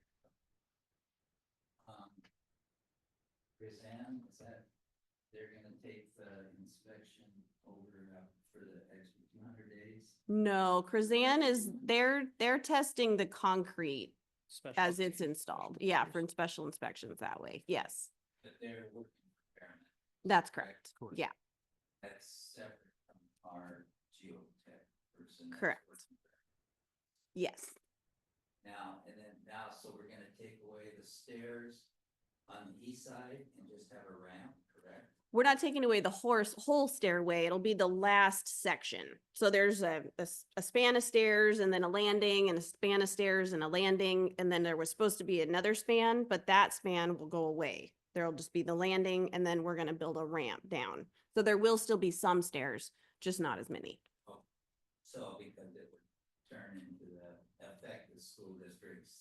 Roseanne, is that, they're gonna take the inspection over for the extra 200 days? No, Krazan is, they're testing the concrete Special as it's inspection, installed. special Yeah, features. for special inspections that way. Yes, But they're working for Paramount. that's correct. Correct. Yeah, That's separate from our geotech person. that's Correct. working for Paramount. yes. Now, so we're gonna take away the stairs on the east side and just have a ramp, correct? We're not taking away the whole stairway. It'll be the last section. So there's a span of stairs and then a landing and a span of stairs and a landing. And then there was supposed to be another span, but that span will go away. There'll just be the landing and then we're gonna build a ramp down. So there will still be some stairs, just not as many. So because it would turn into the affect the school district's.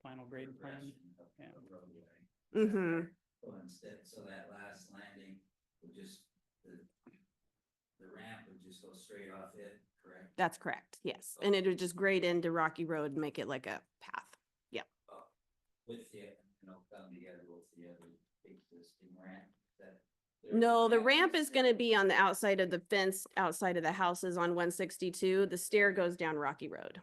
Final grade plan. progression of yeah. the roadway. Mm-hmm. So instead, so that last landing would just, the ramp would just go straight off it, correct? That's correct. Yes. And it would just grade into Rocky Road and make it like a path. With the, come together with the other existing ramp, that, No, the ramp is gonna be on the outside of the fence, outside of the houses on 162. The stair goes down Rocky Road.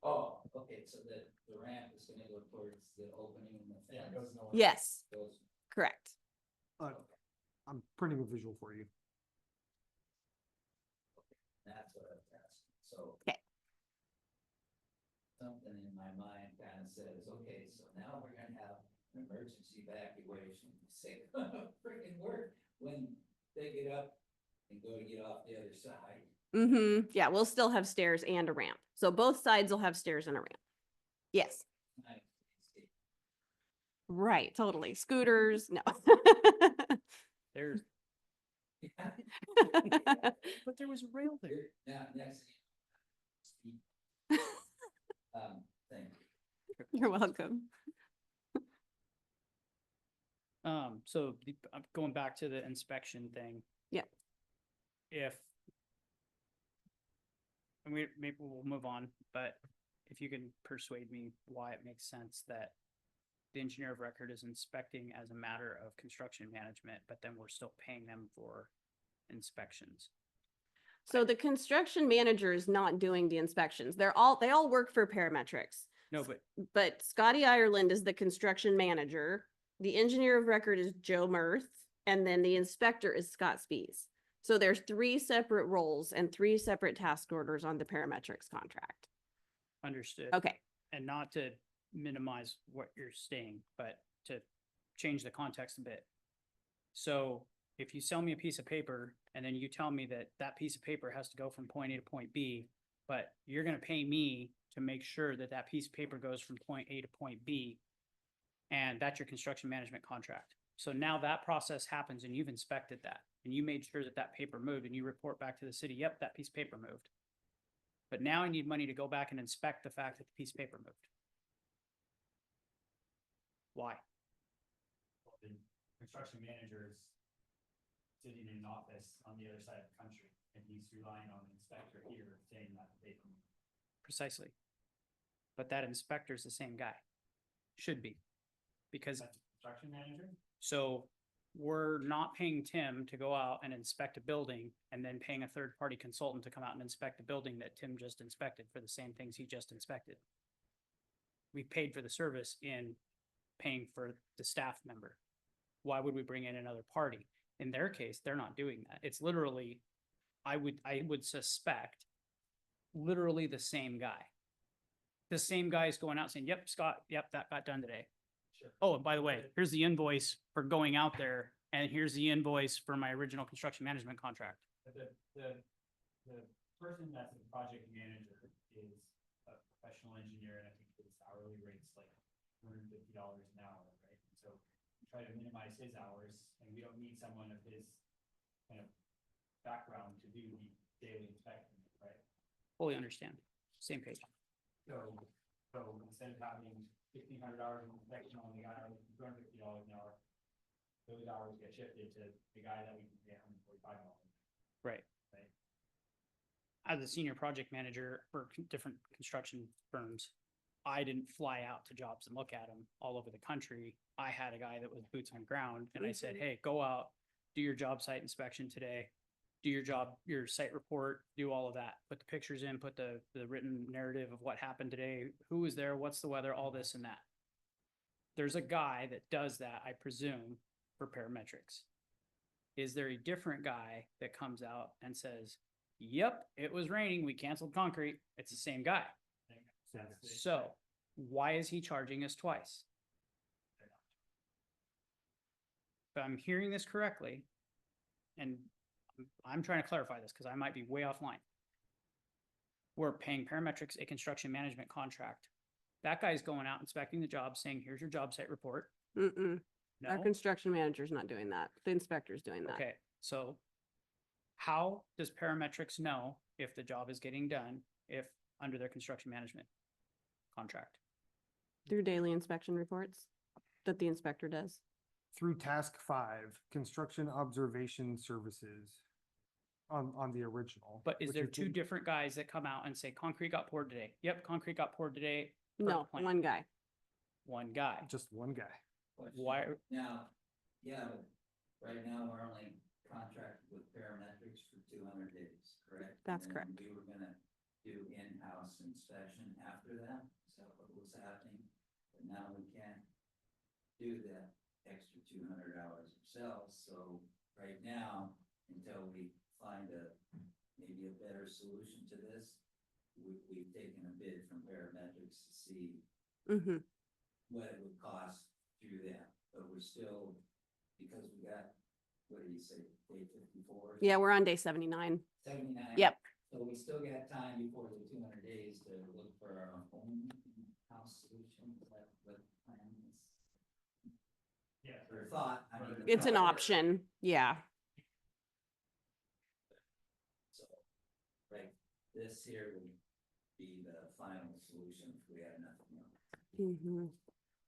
Oh, okay, so the ramp is gonna go towards the opening in the Yeah, it fence. goes north. Yes, Goes- correct. I'm printing a visual for you. That's what I was asking, so. 'Kay. Something in my mind kind of says, okay, so now we're gonna have an emergency evacuation, say, freaking work when they get up and go to get off the other side. Mm-hmm. Yeah, we'll still have stairs and a ramp. So both sides will have stairs and a ramp. Yes, Nice. right, totally. Scooters, no. There's, but there was a rail there. Here, now, next. Thank you. You're welcome. So going back to the inspection thing. Yeah. If. And maybe we'll move on, but if you can persuade me why it makes sense that the engineer of record is inspecting as a matter of construction management, but then we're still paying them for inspections. So the construction manager is not doing the inspections. They all work for parametrics. No, but But Scotty Ireland is the construction manager. The engineer of record is Joe Mirth, and then the inspector is Scott Spees. So there's 3 separate roles and 3 separate task orders on the parametrics contract. understood. Okay, And not to minimize what you're saying, but to change the context a bit. So if you sell me a piece of paper and then you tell me that that piece of paper has to go from point A to point B, but you're gonna pay me to make sure that that piece of paper goes from point A to point B, and that's your construction management contract. So now that process happens and you've inspected that and you made sure that that paper moved and you report back to the city, yep, that piece of paper moved. But now I need money to go back and inspect the fact that the piece of paper moved. Why? Well, the construction manager is sitting in an office on the other side of the country, and he's relying on the inspector here saying that they can. Precisely. But that inspector's the same guy. Should be. Because, That's the construction manager? so we're not paying Tim to go out and inspect a building and then paying a third-party consultant to come out and inspect the building that Tim just inspected for the same things he just inspected. We paid for the service in paying for the staff member. Why would we bring in another party? In their case, they're not doing that. It's literally, I would suspect, literally the same guy. The same guy is going out saying, yep, Scott, yep, that got done today. Sure. Oh, and by the way, here's the invoice for going out there, and here's the invoice for my original construction management contract. But the person that's the project manager is a professional engineer, and I think his hourly rate's like $150 an hour, right? And so we try to minimize his hours, and we don't need someone of his kind of background to do the daily inspection, right? Fully understand. Same page. So instead of having $1,500 in inspection on the guy with $250 an hour, those hours get shifted to the guy that we can pay $145. Right. Right. As a senior project manager for different construction firms, I didn't fly out to jobs and look at them all over the country. I had a guy that was boots on ground, and I said, hey, go out, do your job site inspection today. Do your job, your site report, do all of that, put the pictures in, put the written narrative of what happened today, who was there, what's the weather, all this and that. There's a guy that does that, I presume, for parametrics. Is there a different guy that comes out and says, yep, it was raining, we canceled concrete? It's the same guy. I think that's the- So why is he charging us twice? If I'm hearing this correctly, and I'm trying to clarify this because I might be way offline. We're paying parametrics a construction management contract. That guy's going out inspecting the job, saying, here's your job site report. mm-mm. Our No? construction manager's not doing that. The inspector's doing that. Okay, so how does parametrics know if the job is getting done if under their construction management contract? Through daily inspection reports that the inspector does. Through task 5, construction observation services on the original. But is which there is two the- different guys that come out and say concrete got poured today? Yep, concrete got poured today. per No, plan." one guy. One guy. Just one guy. Question. Why, Now, Yeah, but right now we're only contracted with parametrics for 200 days, correct? That's And then correct. We were gonna do in-house inspection after that, is that what was happening? But now we can't do that extra 200 hours ourselves, so right now, until we find maybe a better solution to this, we've taken a bid from parametrics to see Mm-hmm. what it would cost through that, but we're still, because we got, what do you say, day 54? Yeah, we're on day 79. 79. Yep. So we still got time before the 200 days to look for our own house solution. Is that what the plan is? Yeah. Or thought, I mean. the It's an thought- option. Yeah. So, right, this here would be the final solution if we had nothing else. Mm-hmm.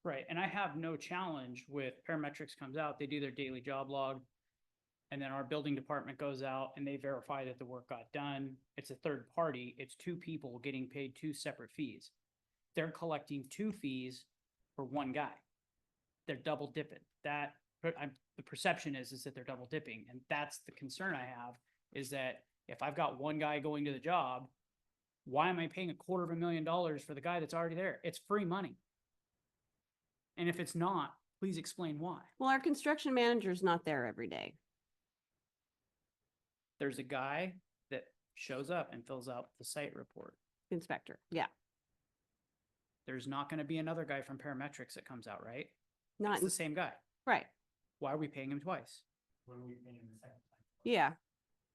Right, and I have no challenge with parametrics comes out, they do their daily job log. And then our building department goes out and they verify that the work got done. It's a third party, it's two people getting paid two separate fees. They're collecting two fees for one guy. They're double dipping. The perception is that they're double dipping, and that's the concern I have, is that if I've got one guy going to the job, why am I paying $250,000 for the guy that's already there? It's free money. And if it's not, please explain why. Well, our construction manager's not there every day. There's a guy that shows up and fills out the site report. Inspector. Yeah. There's not going to be another guy from parametrics that comes out, right? Not It's the same guy. right. Why are we paying him twice? What are we paying the second time? Yeah.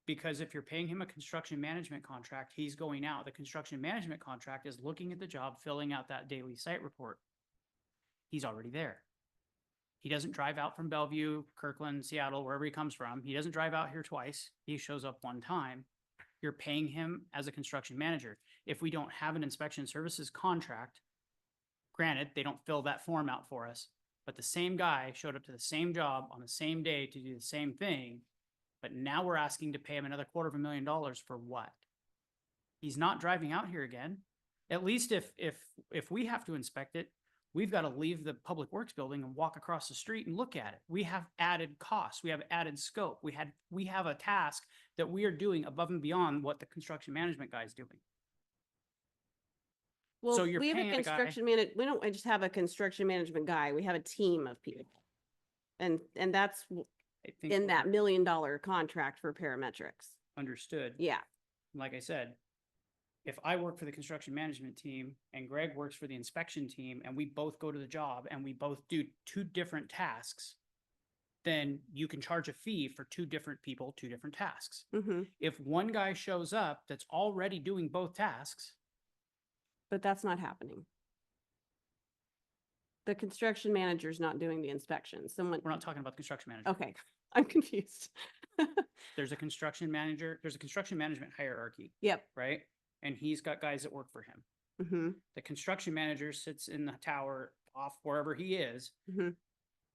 Because if you're paying him a construction management contract, he's going out. The construction management contract is looking at the job, filling out that daily site report. He's already there. He doesn't drive out from Bellevue, Kirkland, Seattle, wherever he comes from. He doesn't drive out here twice. He shows up one time. You're paying him as a construction manager. If we don't have an inspection services contract, granted, they don't fill that form out for us, but the same guy showed up to the same job on the same day to do the same thing. But now we're asking to pay him another $250,000 for what? He's not driving out here again. At least if we have to inspect it, we've got to leave the public works building and walk across the street and look at it. We have added costs. We have added scope. We have a task that we are doing above and beyond what the construction management guy is doing. Well, So you're we have a paying a guy- construction we don't just have a construction management guy. We have a team of people. And that's I think in we're that $1 million contract for parametrics. understood. Yeah. Like I said, if I work for the construction management team and Greg works for the inspection team and we both go to the job and we both do two different tasks, then you can charge a fee for two different people, two different tasks. Mm-hmm. If one guy shows up that's already doing both tasks, But that's not happening. The construction manager's not doing the inspection. Someone, we're not talking about the construction manager. okay, I'm confused. There's a construction manager, there's a construction management hierarchy, Yep. right? And he's got guys that work for him. Mm-hmm. The construction manager sits in the tower off wherever he is. Mhm.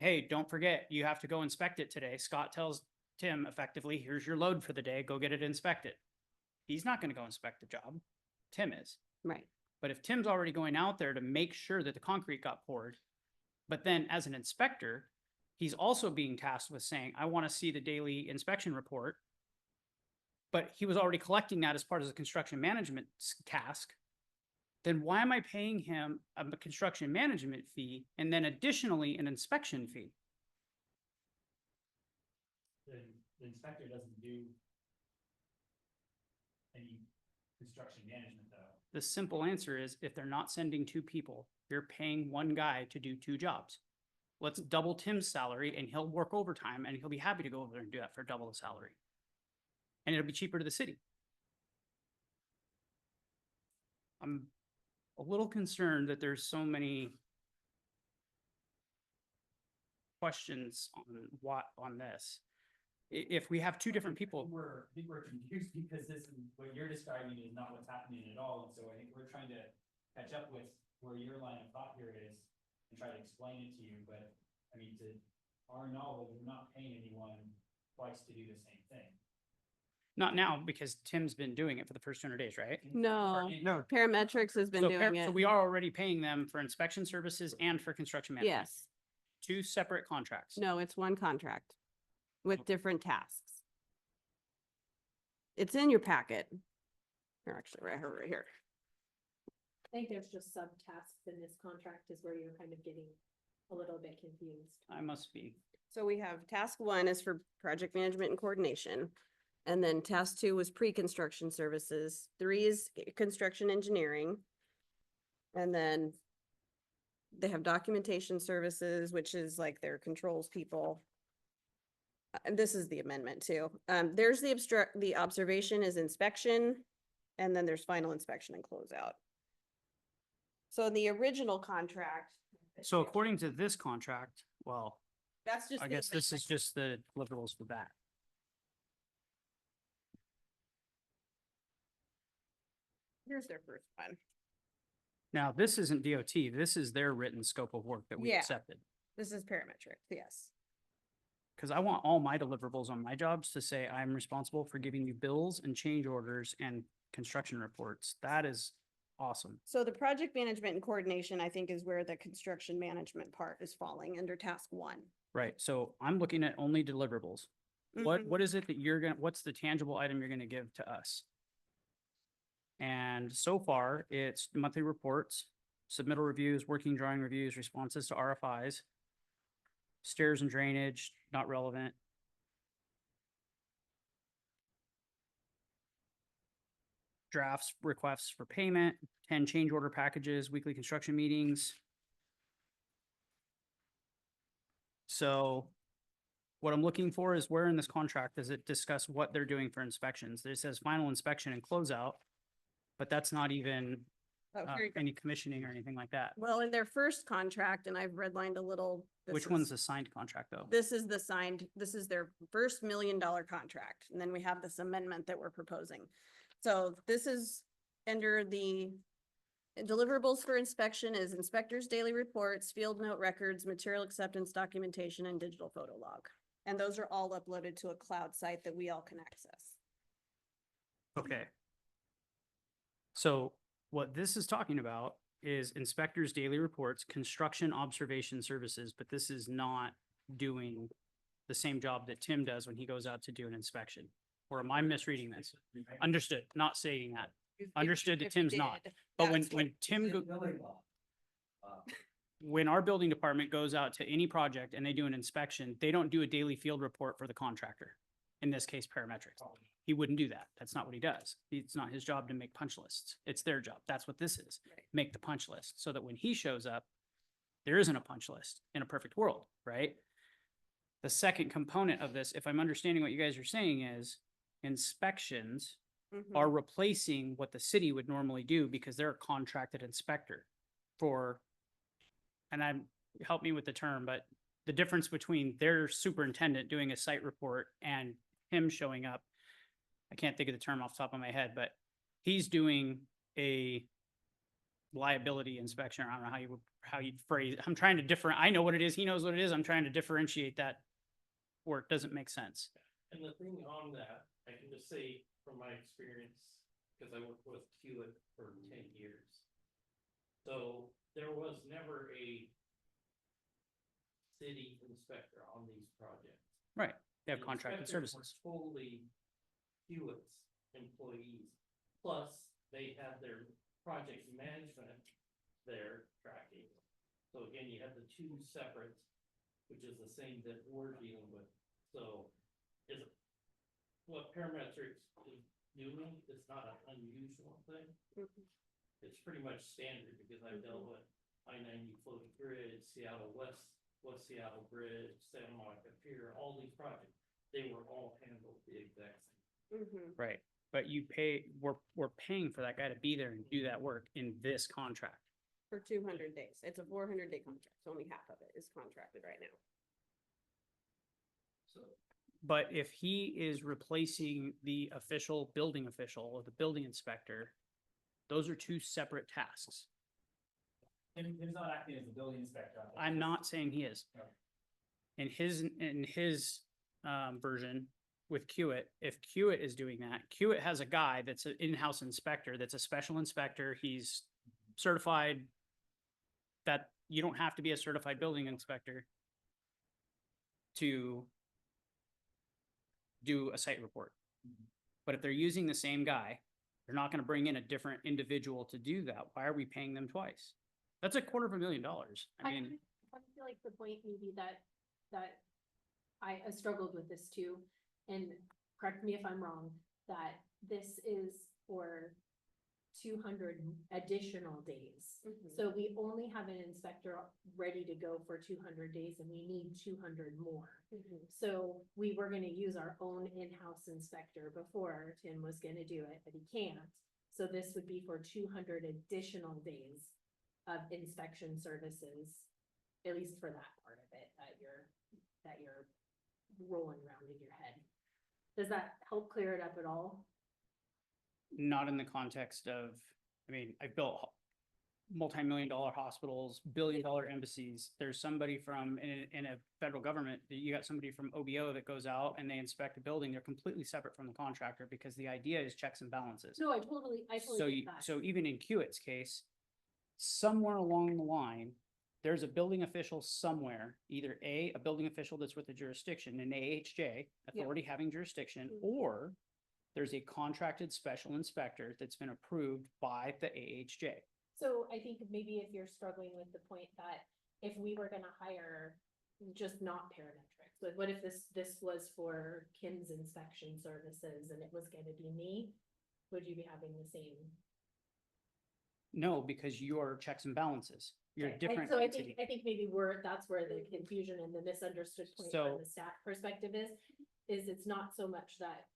Hey, don't forget, you have to go inspect it today. Scott tells Tim effectively, here's your load for the day, go get it inspected. He's not going to go inspect the job. Tim is. Right. But if Tim's already going out there to make sure that the concrete got poured, but then as an inspector, he's also being tasked with saying, I want to see the daily inspection report. But he was already collecting that as part of the construction management task. Then why am I paying him a construction management fee and then additionally an inspection fee? The inspector doesn't do any construction management though. The simple answer is if they're not sending two people, you're paying one guy to do two jobs. Let's double Tim's salary and he'll work overtime and he'll be happy to go over there and do that for double the salary. And it'll be cheaper to the city. I'm a little concerned that there's so many questions on this. If we have two different people, I think we're confused because this is, what you're describing is not what's happening at all. And so I think we're trying to catch up with where your line of thought here is and try to explain it to you. But I mean, to our knowledge, we're not paying anyone twice to do the same thing. not now because Tim's been doing it for the first 200 days, right? No, No, parametrics has been So doing so it. we are already paying them for inspection services and for construction management. Yes. two separate contracts. No, it's one contract with different tasks. It's in your packet. Or actually, right here. I think there's just subtasks in this contract is where you're kind of getting a little bit confused. I must be. So we have task one is for project management and coordination. And then task two was pre-construction services. Three is construction engineering. And then they have documentation services, which is like their controls people. And this is the amendment too. There's the observation is inspection, and then there's final inspection and closeout. So in the original contract. So according to this contract, well, That's just. I the guess this is amendment. just the deliverables for that. Here's their first one. Now, this isn't DOT. This is their written scope of work that we Yeah. accepted. This is parametric, yes. Because I want all my deliverables on my jobs to say I'm responsible for giving you bills and change orders and construction reports. That is awesome. So the project management and coordination, I think, is where the construction management part is falling under task one. Right, so I'm looking at only deliverables. Mhm. What is it that you're gonna, what's the tangible item you're gonna give to us? And so far, it's monthly reports, submittal reviews, working drawing reviews, responses to RFIs, stairs and drainage, not relevant. Drafts, requests for payment, 10 change order packages, weekly construction meetings. So what I'm looking for is where in this contract does it discuss what they're doing for inspections? It says final inspection and closeout, but that's not even Oh, here you go. any commissioning or anything like that. Well, in their first contract, and I've redlined a little. this Which is- one's the signed contract though? This is the signed, this is their first $1 million contract, and then we have this amendment that we're proposing. So this is under the deliverables for inspection is inspectors' daily reports, field note records, material acceptance documentation, and digital photo log. And those are all uploaded to a cloud site that we all can access. Okay. So what this is talking about is inspectors' daily reports, construction observation services, but this is not doing the same job that Tim does when he goes out to do an inspection. Or am I misreading this? Understood, not saying that. Understood that If you Tim's not. did, But that's what- when Tim, go- Building law. when our building department goes out to any project and they do an inspection, they don't do a daily field report for the contractor. In this case, parametrics. He wouldn't do that. That's not what he does. It's not his job to make punch lists. It's their job. That's what this is. Right. Make the punch list so that when he shows up, there isn't a punch list in a perfect world, right? The second component of this, if I'm understanding what you guys are saying, is inspections Mhm. are replacing what the city would normally do because they're a contracted inspector for, and help me with the term, but the difference between their superintendent doing a site report and him showing up, I can't think of the term off the top of my head, but he's doing a liability inspection. I don't know how you phrase, I'm trying to I know what it is. He knows what it is. I'm trying to differentiate that where it doesn't make sense. And the thing on that, I can just say from my experience, because I worked with Hewitt for 10 years. So there was never a city inspector on these projects. Right. They have The contracted inspectors services. were Totally Hewitt's employees, plus they had their project management there tracking. So again, you have the two separate, which is the same that we're dealing with. So is what parametrics is doing is not an unusual thing. Mhm. It's pretty much standard because I've dealt with I-90 floating bridge, Seattle West Seattle Bridge, Santa Monica Pier, all these projects, they were all handled the exact same. Mhm. Right, but we're paying for that guy to be there and do that work in this contract. For 200 days. It's a 400-day contract. So only half of it is contracted right now. But if he is replacing the official building official or the building inspector, those are two separate tasks. And he's not acting as the building inspector. on that. I'm not saying he is. No. In his version with Kiewit, if Kiewit is doing that, Kiewit has a guy that's an in-house inspector, that's a special inspector. He's certified that you don't have to be a certified building inspector to do a site report. But if they're using the same guy, they're not gonna bring in a different individual to do that. Why are we paying them twice? That's $250,000. I mean, I feel like the point maybe that I struggled with this too, and correct me if I'm wrong, that this is for 200 additional days. So we only have an inspector ready to go for 200 days and we need 200 more. So we were gonna use our own in-house inspector before Tim was gonna do it, but he can't. So this would be for 200 additional days of inspection services, at least for that part of it, that you're rolling around in your head. Does that help clear it up at all? not in the context of, I mean, I've built multi-million-dollar hospitals, billion-dollar embassies. There's somebody from, in a federal government, you got somebody from OBO that goes out and they inspect a building. They're completely separate from the contractor because the idea is checks and balances. No, I totally get that. So even in Hewitt's case, somewhere along the line, there's a building official somewhere, either a building official that's with the jurisdiction, an AHJ, authority having jurisdiction, or there's a contracted special inspector that's been approved by the AHJ. So I think maybe if you're struggling with the point that if we were gonna hire just not parametrics, but what if this was for Kim's inspection services and it was gonna be me? Would you be having the same? No, because you're checks and balances. You're a Okay, different So entity. I think maybe that's where the confusion and the misunderstood point So- from the staff perspective is it's not so much that,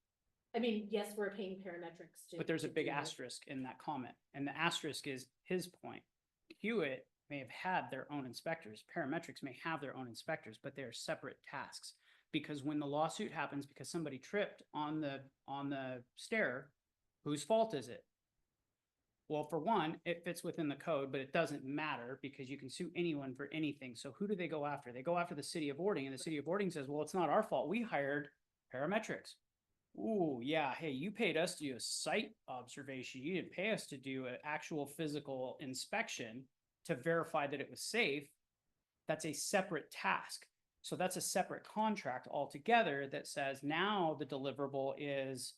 I mean, yes, we're paying parametrics to. But there's a to big do this. asterisk in that comment, and the asterisk is his point. Hewitt may have had their own inspectors, parametrics may have their own inspectors, but they're separate tasks. Because when the lawsuit happens because somebody tripped on the stair, whose fault is it? Well, for one, it fits within the code, but it doesn't matter because you can sue anyone for anything. So who do they go after? They go after the city of Ording, and the city of Ording says, well, it's not our fault. We hired parametrics. Ooh, yeah, hey, you paid us to do a site observation. You didn't pay us to do an actual physical inspection to verify that it was safe. That's a separate task. So that's a separate contract altogether that says now the deliverable is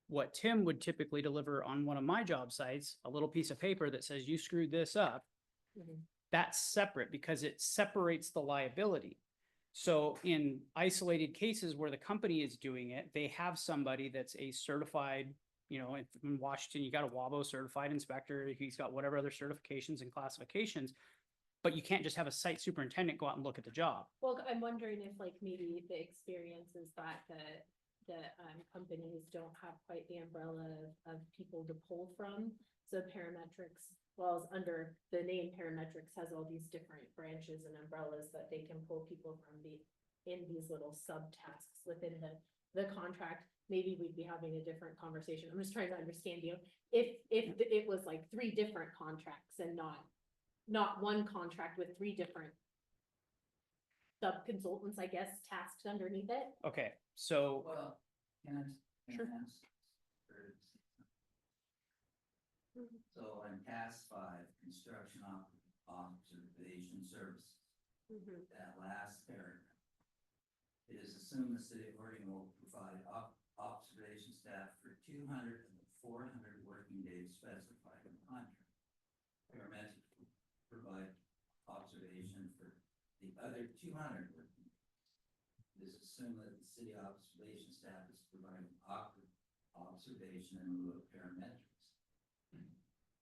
what Tim would typically deliver on one of my job sites, a little piece of paper that says you screwed this up. Mhm. That's separate because it separates the liability. So in isolated cases where the company is doing it, they have somebody that's a certified, in Washington, you got a WABO certified inspector. He's got whatever other certifications and classifications. But you can't just have a site superintendent go out and look at the job. Well, I'm wondering if like maybe the experience is that the companies don't have quite the umbrella of people to pull from. So parametrics, well, as under the name parametrics has all these different branches and umbrellas that they can pull people from in these little subtasks within the contract. Maybe we'd be having a different conversation. I'm just trying to understand you. If it was like 3 different contracts and not one contract with 3 different sub-consultants, I guess, tasked underneath it. Okay, so Well, can I Sure. ask for- So on task 5, construction observation services, that last paragraph. It is assumed the city of Oregon will provide observation staff for 200 of the 400 working days specified in the contract. Paramedics will provide observation for the other 200 working days. It is assumed that the city observation staff is providing observation in lieu of paramedics.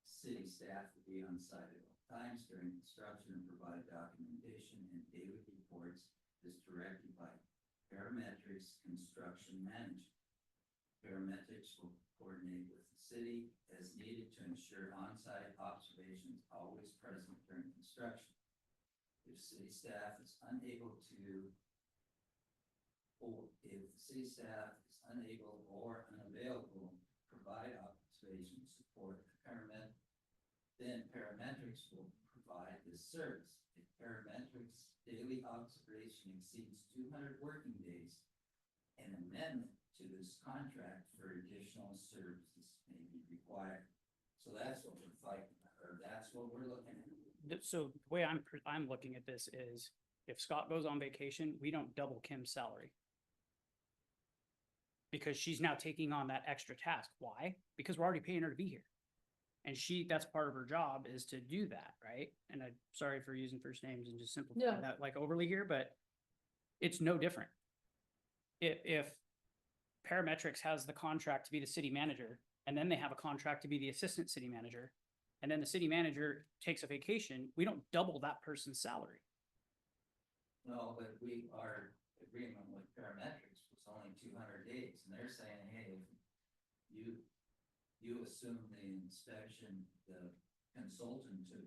City staff will be on site at all times during construction and provide documentation and daily reports as directed by parametrics construction manager. Paramedics will coordinate with the city as needed to ensure on-site observations always present during construction. If city staff is unable to, or if the city staff is unable or unavailable to provide observation support, then parametrics will provide this service. If parametrics daily observation exceeds 200 working days, an amendment to this contract for additional services may be required. So that's what we're fighting, or that's what we're looking at. so the way I'm looking at this is if Scott goes on vacation, we don't double Kim's salary. Because she's now taking on that extra task. Why? Because we're already paying her to be here. And that's part of her job is to do that, right? And I'm sorry for using first names and just simplifying No. that like overly here, but it's no different. If Parametrics has the contract to be the city manager, and then they have a contract to be the assistant city manager, and then the city manager takes a vacation, we don't double that person's salary. No, but our agreement with Parametrics was only 200 days, and they're saying, hey, you assume the inspection, the consultant to,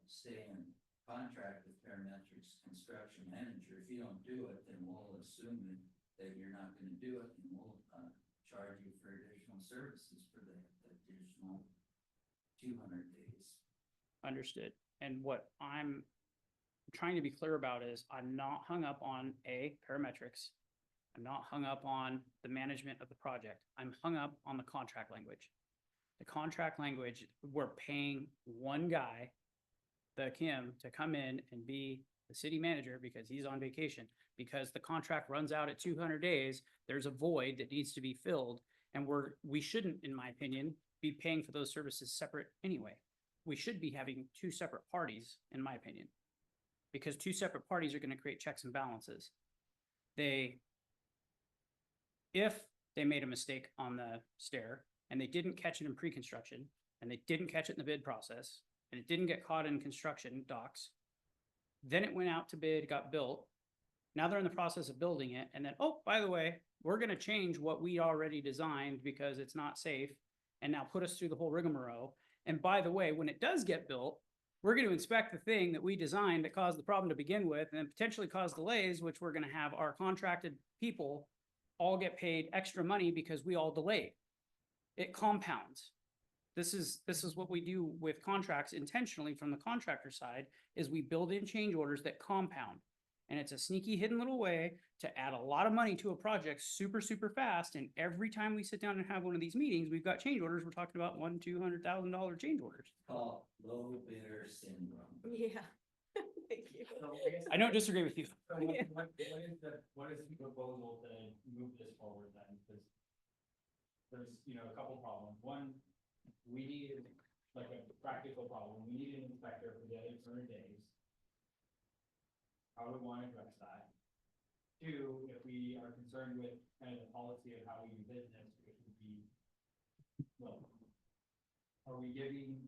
stay in contract with Parametrics construction manager. If you don't do it, then we'll assume that you're not gonna do it, and we'll, charge you for additional services for the additional 200 days. Understood. And what I'm trying to be clear about is I'm not hung up on Parametrics. I'm not hung up on the management of the project. I'm hung up on the contract language. The contract language, we're paying one guy, the Kim, to come in and be the city manager because he's on vacation. Because the contract runs out at 200 days, there's a void that needs to be filled. And we shouldn't, in my opinion, be paying for those services separate anyway. We should be having two separate parties, in my opinion. Because two separate parties are going to create checks and balances. If they made a mistake on the stair and they didn't catch it in pre-construction and they didn't catch it in the bid process and it didn't get caught in construction docs, then it went out to bid, got built. Now they're in the process of building it. And then, oh, by the way, we're going to change what we already designed because it's not safe and now put us through the whole rigmarole. And by the way, when it does get built, we're going to inspect the thing that we designed that caused the problem to begin with and then potentially cause delays, which we're going to have our contracted people all get paid extra money because we all delayed. It compounds. This is what we do with contracts intentionally from the contractor side is we build in change orders that compound. And it's a sneaky hidden little way to add a lot of money to a project super, super fast. And every time we sit down and have one of these meetings, we've got change orders. We're talking about $100,000-$200,000 change orders. Called low bidder syndrome. Yeah. Thank you. I don't disagree with you. So what is the proposal to move this forward then? Because there's, a couple problems. One, we need, like a practical problem, we need an inspector for the other 200 days. How do we want to address that? Two, if we are concerned with kind of the policy of how we do business, it would be, well, are we giving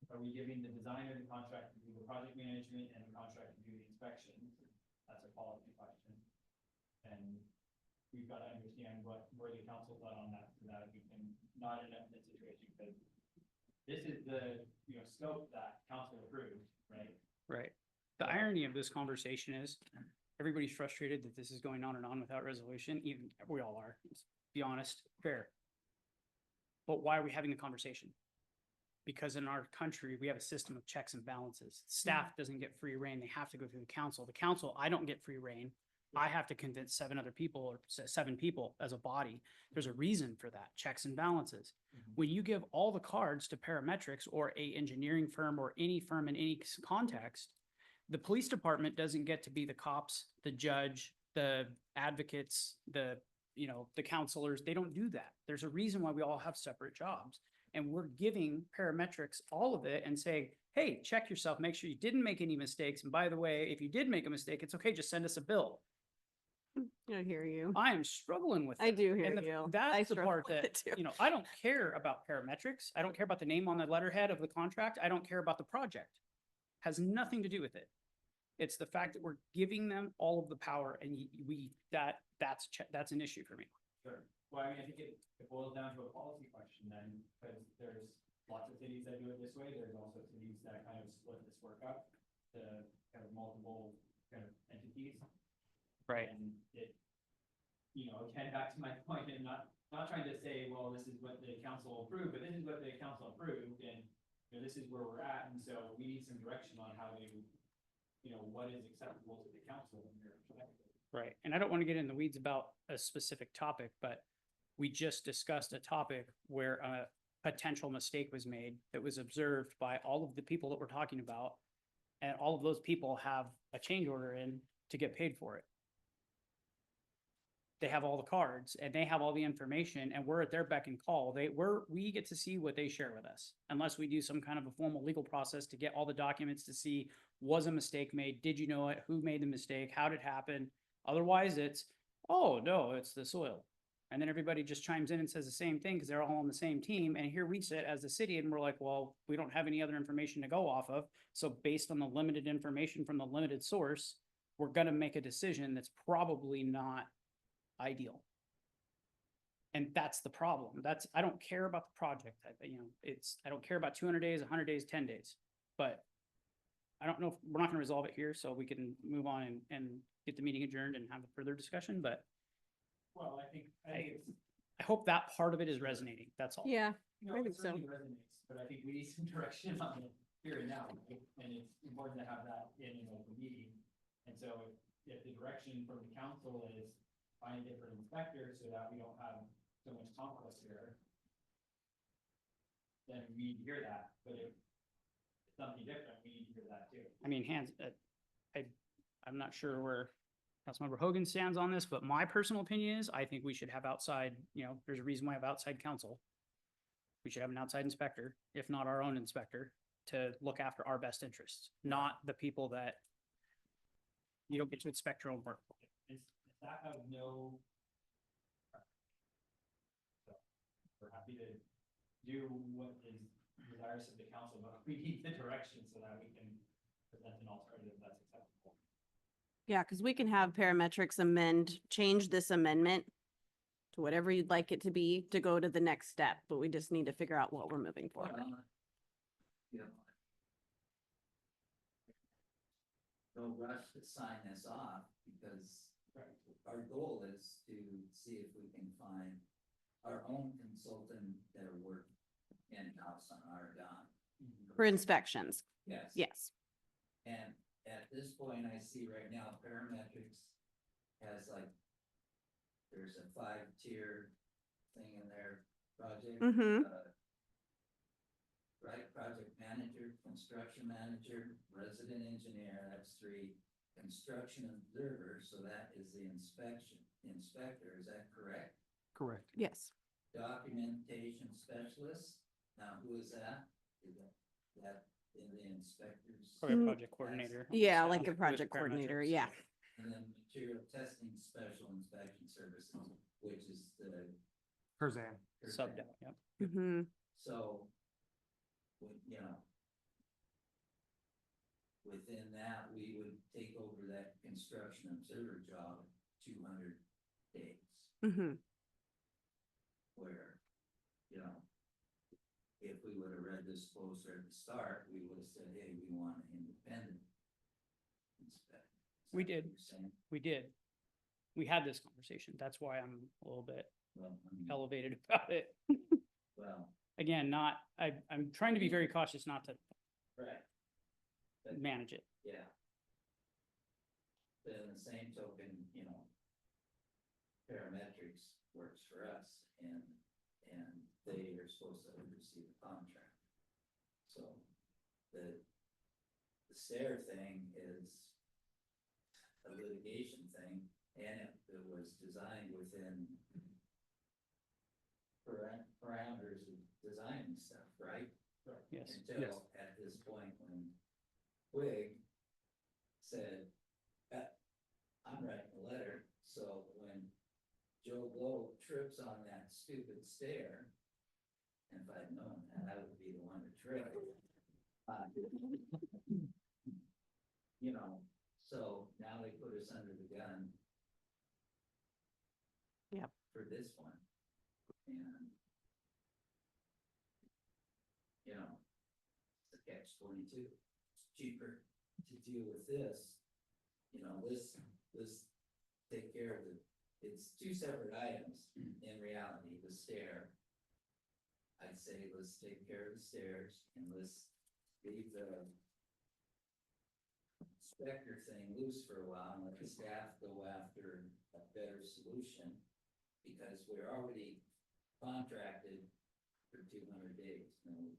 the designer the contract to do the project management and the contract to do the inspections? That's a policy question. And we've got to understand where the council thought on that, so that we can not end up in this situation, because this is the, scope that council approved, right? Right. The irony of this conversation is everybody's frustrated that this is going on and on without resolution. Even we all are. Let's be honest, fair. But why are we having the conversation? Because in our country, we have a system of checks and balances. Staff doesn't get free reign. They have to go through the council. The council, I don't get free reign. I have to convince 7 other people or 7 people as a body. There's a reason for that, checks and balances. When you give all the cards to Parametrics or a engineering firm or any firm in any context, the police department doesn't get to be the cops, the judge, the advocates, the counselors. They don't do that. There's a reason why we all have separate jobs. And we're giving Parametrics all of it and saying, hey, check yourself, make sure you didn't make any mistakes. And by the way, if you did make a mistake, it's okay, just send us a bill. I hear you. I am struggling with I that. do hear And you. I that's the struggle part with that, it too. I don't care about Parametrics. I don't care about the name on the letterhead of the contract. I don't care about the project. Has nothing to do with it. It's the fact that we're giving them all of the power and that's an issue for me. Sure. Well, I mean, I think it boils down to a policy question then, because there's lots of cities that do it this way. There's also cities that kind of split this work up to kind of multiple kind of entities. Right. And it, again, back to my point, and not trying to say, well, this is what the council approved, but this is what the council approved, and this is where we're at, and so we need some direction on how to, what is acceptable to the council in your perspective. Right. And I don't want to get in the weeds about a specific topic, but we just discussed a topic where a potential mistake was made that was observed by all of the people that we're talking about. And all of those people have a change order in to get paid for it. They have all the cards and they have all the information and we're at their beck and call. We get to see what they share with us. Unless we do some kind of a formal legal process to get all the documents to see, was a mistake made? Did you know it? Who made the mistake? How did it happen? Otherwise it's, oh, no, it's the soil. And then everybody just chimes in and says the same thing because they're all on the same team. And here we sit as the city and we're like, well, we don't have any other information to go off of. So based on the limited information from the limited source, we're gonna make a decision that's probably not ideal. And that's the problem. I don't care about the project. I don't care about 200 days, 100 days, 10 days. But I don't know if we're not gonna resolve it here, so we can move on and get the meeting adjourned and have a further discussion, but Well, I think it's, I hope that part of it is resonating. That's all. Yeah, you know, I it think so. certainly resonates, but I think we need some direction on it here and now, right? And it's important to have that in an open meeting. And so if the direction from the council is find different inspectors so that we don't have so much conflict here, then we need to hear that, but if it's something different, we need to hear that too. I mean, I'm not sure where Councilmember Hogan stands on this, but my personal opinion is I think we should have outside, there's a reason why I have outside counsel. We should have an outside inspector, if not our own inspector, to look after our best interests, not the people that you don't get to inspect your own work. Is that have no. So, we're happy to do what is desirous of the council, but we need the direction so that we can present an alternative that's acceptable. Yeah, because we can have parametrics change this amendment to whatever you'd like it to be to go to the next step, but we just need to figure out what we're moving forward. You know, don't rush to sign this off because our goal is to see if we can find our own consultant that work in-house on our dime. For inspections, Yes. yes. And at this point, I see right now parametrics has there's a 5-tier thing in their project. Mhm. Right, project manager, construction manager, resident engineer, that's 3. Construction observer, so that is the inspector, is that correct? Correct. Yes. Documentation specialist, now who is that? Is that in the inspectors? Probably a Mm. project coordinator. Yeah, like a With project coordinator, parametrics. yeah. And then material testing special inspection services, which is the. Perzan. Sub, yep. Mm-hmm. So, within that, we would take over that construction observer job 200 days, Mm-hmm. where, if we would have read this closer at the start, we would have said, hey, we want an independent inspector. Is We that what did. you're saying? We did. We had this conversation. That's why I'm a little bit Well, elevated about it. well, Again, I'm trying to be very cautious not to right, manage it. yeah. But in the same token, parametrics works for us and they are supposed to oversee the contract. So the stair thing is a litigation thing and it was designed within parameters of designing stuff, right? Yes. Until at this point when Quig said, I'm writing a letter, so when Joe Blow trips on that stupid stair, and if I'd known that, I would be the one to trip. So now they put us under the gun. Yep. For this one. And it's a catch-22. It's cheaper to deal with this. Let's take care of it. It's 2 separate items in reality, the stair. I'd say let's take care of the stairs and let's leave the inspector thing loose for a while and let the staff go after a better solution. Because we're already contracted for 200 days. And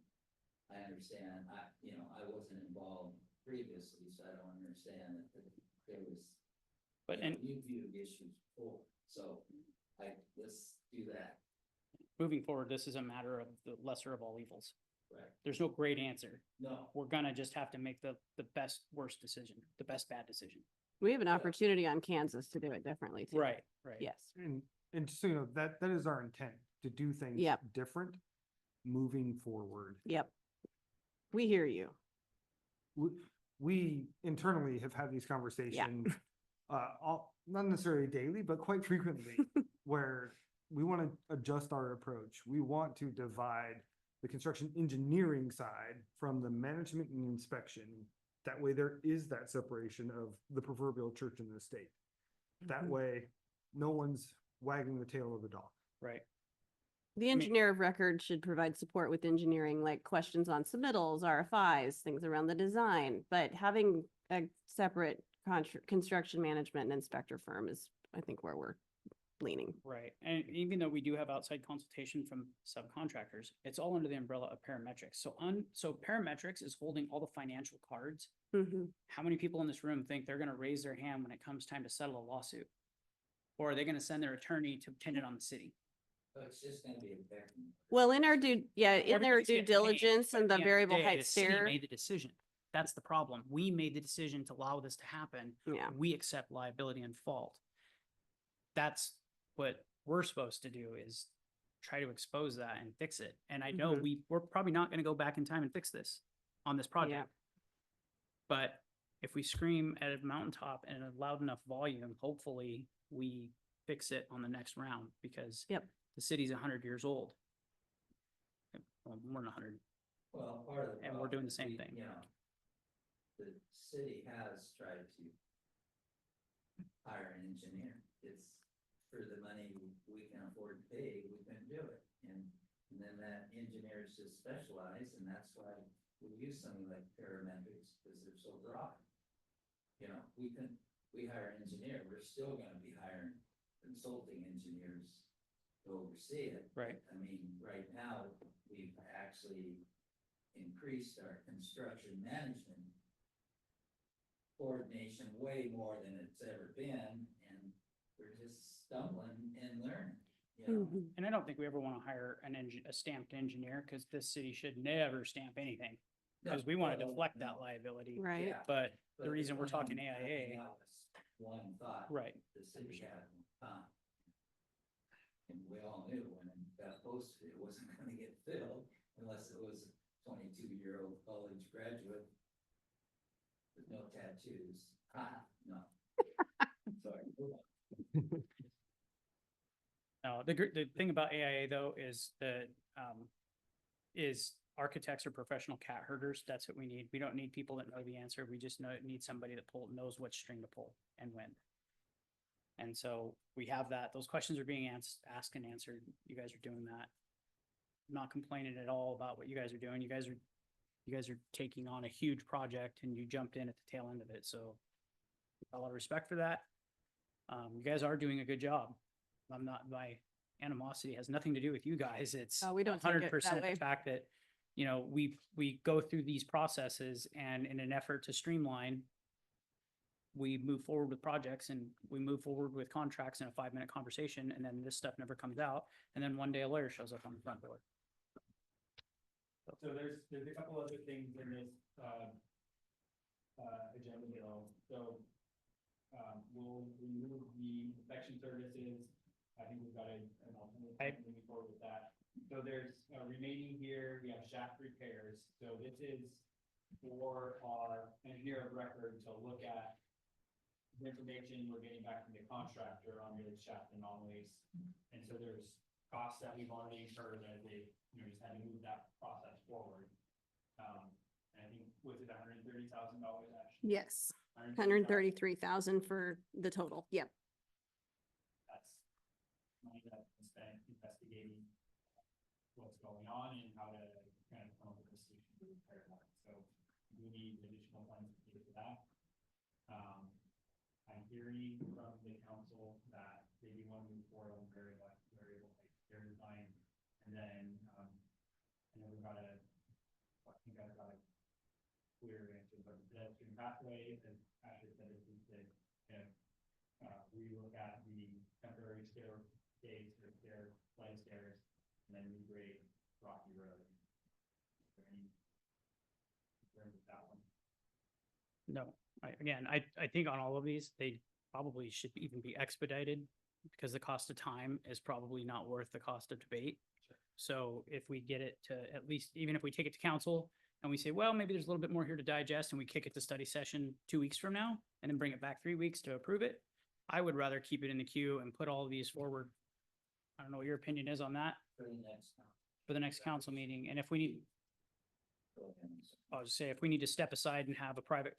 I understand, I wasn't involved previously, so I don't understand that there was. But, you know, and you viewed issues before, so let's do that, moving forward, this is a matter of the lesser of all evils. right? There's no great answer. No, We're gonna just have to make the best worst decision, the best bad decision. We have an opportunity on Kansas to do it differently too. Right. Yes. And just so you know, that is our intent, to do things Yep. different moving forward. Yep. We hear you. We internally have had these conversations, not necessarily daily, but quite frequently, where we want to adjust our approach. We want to divide the construction engineering side from the management and inspection. That way there is that separation of the proverbial church and the state. That Mhm. way, no one's wagging the tail of the dog. Right. The engineer of record should provide support with engineering, like questions on submittals, RFIs, things around the design, but having a separate construction management and inspector firm is, I think, where we're leaning. Right. And even though we do have outside consultation from subcontractors, it's all under the umbrella of parametrics. So parametrics is holding all the financial cards. Mhm. How many people in this room think they're gonna raise their hand when it comes time to settle a lawsuit? Or are they gonna send their attorney to pin it on the city? so it's just gonna be a victim. Well, in their in their Everybody's due getting paid, diligence but at and the the end of variable day, height the city stair. Made the decision. That's the problem. We made the decision to allow this to happen. Yeah. We accept liability and fault. That's what we're supposed to do, is try to expose that and fix it. And I know Mhm. we're probably not gonna go back in time and fix this on this project. But if we scream at a mountaintop and a loud enough volume, hopefully we fix it on the next round, because Yep. the city's 100 years old. Well, more than 100. Well, part of the. And we're doing the problem same is thing. You know, the city has tried to hire an engineer. It's for the money we can afford to pay, we can do it. And then that engineer is just specialized, and that's why we use something like parametrics, because they're so broad. You know, we hire an engineer, we're still gonna be hiring consulting engineers to oversee it. Right. I mean, right now, we've actually increased our construction management coordination way more than it's ever been, and we're just stumbling and learning, you know? Mhm. And I don't think we ever want to hire a stamped engineer, because this city should never stamp anything. Because we want to No, deflect no. that liability. Right. Yeah, But the but reason we're one talking thing AIA, that was one thought. right, The city had one time. And we all knew when it got posted, it wasn't gonna get filled unless it was a 22-year-old college graduate with no tattoos. No. Sorry. move on. no, the thing about AIA though is that, is architects or professional cat herders. That's what we need. We don't need people that know the answer. We just need somebody that knows what string to pull and when. And so we have that. Those questions are being asked and answered. You guys are doing that. I'm not complaining at all about what you guys are doing. You guys are taking on a huge project, and you jumped in at the tail end of it. So a lot of respect for that. You guys are doing a good job. My animosity has nothing to do with you guys. It's Oh, we don't take it that 100% way. the fact that, you know, we go through these processes, and in an effort to streamline, we move forward with projects, and we move forward with contracts in a 5-minute conversation, and then this stuff never comes out. And then one day a lawyer shows up on the front door. So there's a couple other things in this, agenda bill. So, we'll remove the inspection services. I think we've got an alternate Right. moving forward with that. So there's, remaining here, we have shaft repairs. So this is for our engineer of record to look at the information we're getting back from the contractor on the shaft anomalies. And so there's costs that we've already incurred as they, just had to move that process forward. And I think, was it $130,000 actually? Yes. 133,000 for the total. Yep. That's money that's been spent investigating what's going on and how to kind of come up with a solution to repair that. So we need additional funds to get to that. I'm hearing from the council that they do want to move forward on variable height stair design. And then, I know we've got I think I've got a clear answer but the pedestrian pathway, and actually said if we could, we look at the temporary staircase or flight of stairs, and then regrade Rocky Road. Is there any concern with that one? No, I think on all of these, they probably should even be expedited because the cost of time is probably not worth the cost of debate. So if we get it to at least, even if we take it to council and we say, well, maybe there's a little bit more here to digest and we kick it to study session 2 weeks from now and then bring it back 3 weeks to approve it, I would rather keep it in the queue and put all of these forward. I don't know what your opinion is on that For the next time. for the next council meeting. And if we need, I'll just say, if we need to step aside and have a private,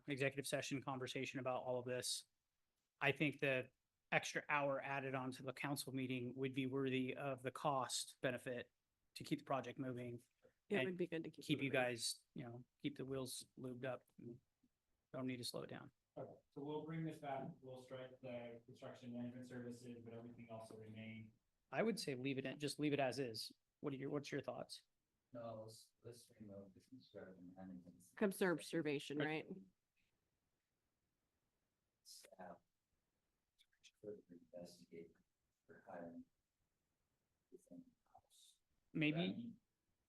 executive session conversation about all of this, I think the extra hour added onto the council meeting would be worthy of the cost benefit to keep the project moving. It and would be good to Keep you moving. guys, keep the wheels lubed up. And don't need to slow it down. Okay, so we'll bring this back, we'll strike the construction management services, but everything else will remain. I would say just leave it as is. What's your thoughts? No, let's remove the construction management. Observation, right? Staff. Further investigate for hiring. within the house. Maybe,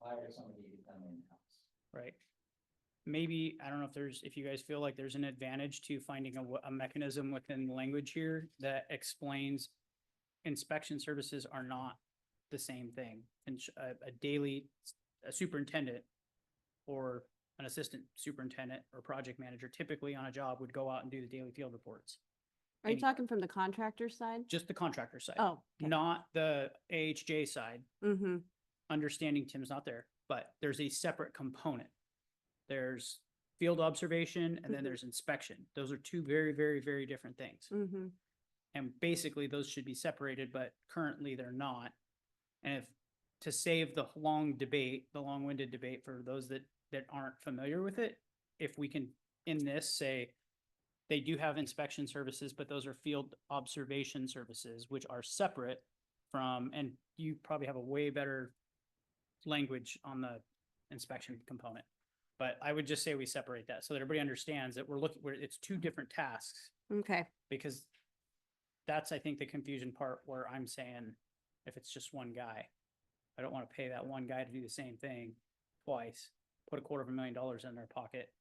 Hire somebody to come in-house. right? Maybe, I don't know if you guys feel like there's an advantage to finding a mechanism within the language here that explains inspection services are not the same thing. And a superintendent or an assistant superintendent or project manager typically on a job would go out and do the daily field reports. Are you And talking from the contractor side? Just the contractor side. Oh, okay. Not the AHJ side. Mm-hmm. Understanding Tim's not there, but there's a separate component. There's field observation and then Mhm. there's inspection. Those are two very, very, very different things. Mm-hmm. And basically those should be separated, but currently they're not. And to save the long-winded debate for those that aren't familiar with it, if we can, in this, say, they do have inspection services, but those are field observation services, which are separate from, and you probably have a way better language on the inspection component. But I would just say we separate that so that everybody understands that it's two different tasks, Okay. because that's, I think, the confusion part where I'm saying, if it's just one guy, I don't want to pay that one guy to do the same thing twice, put $250,000 in their pocket,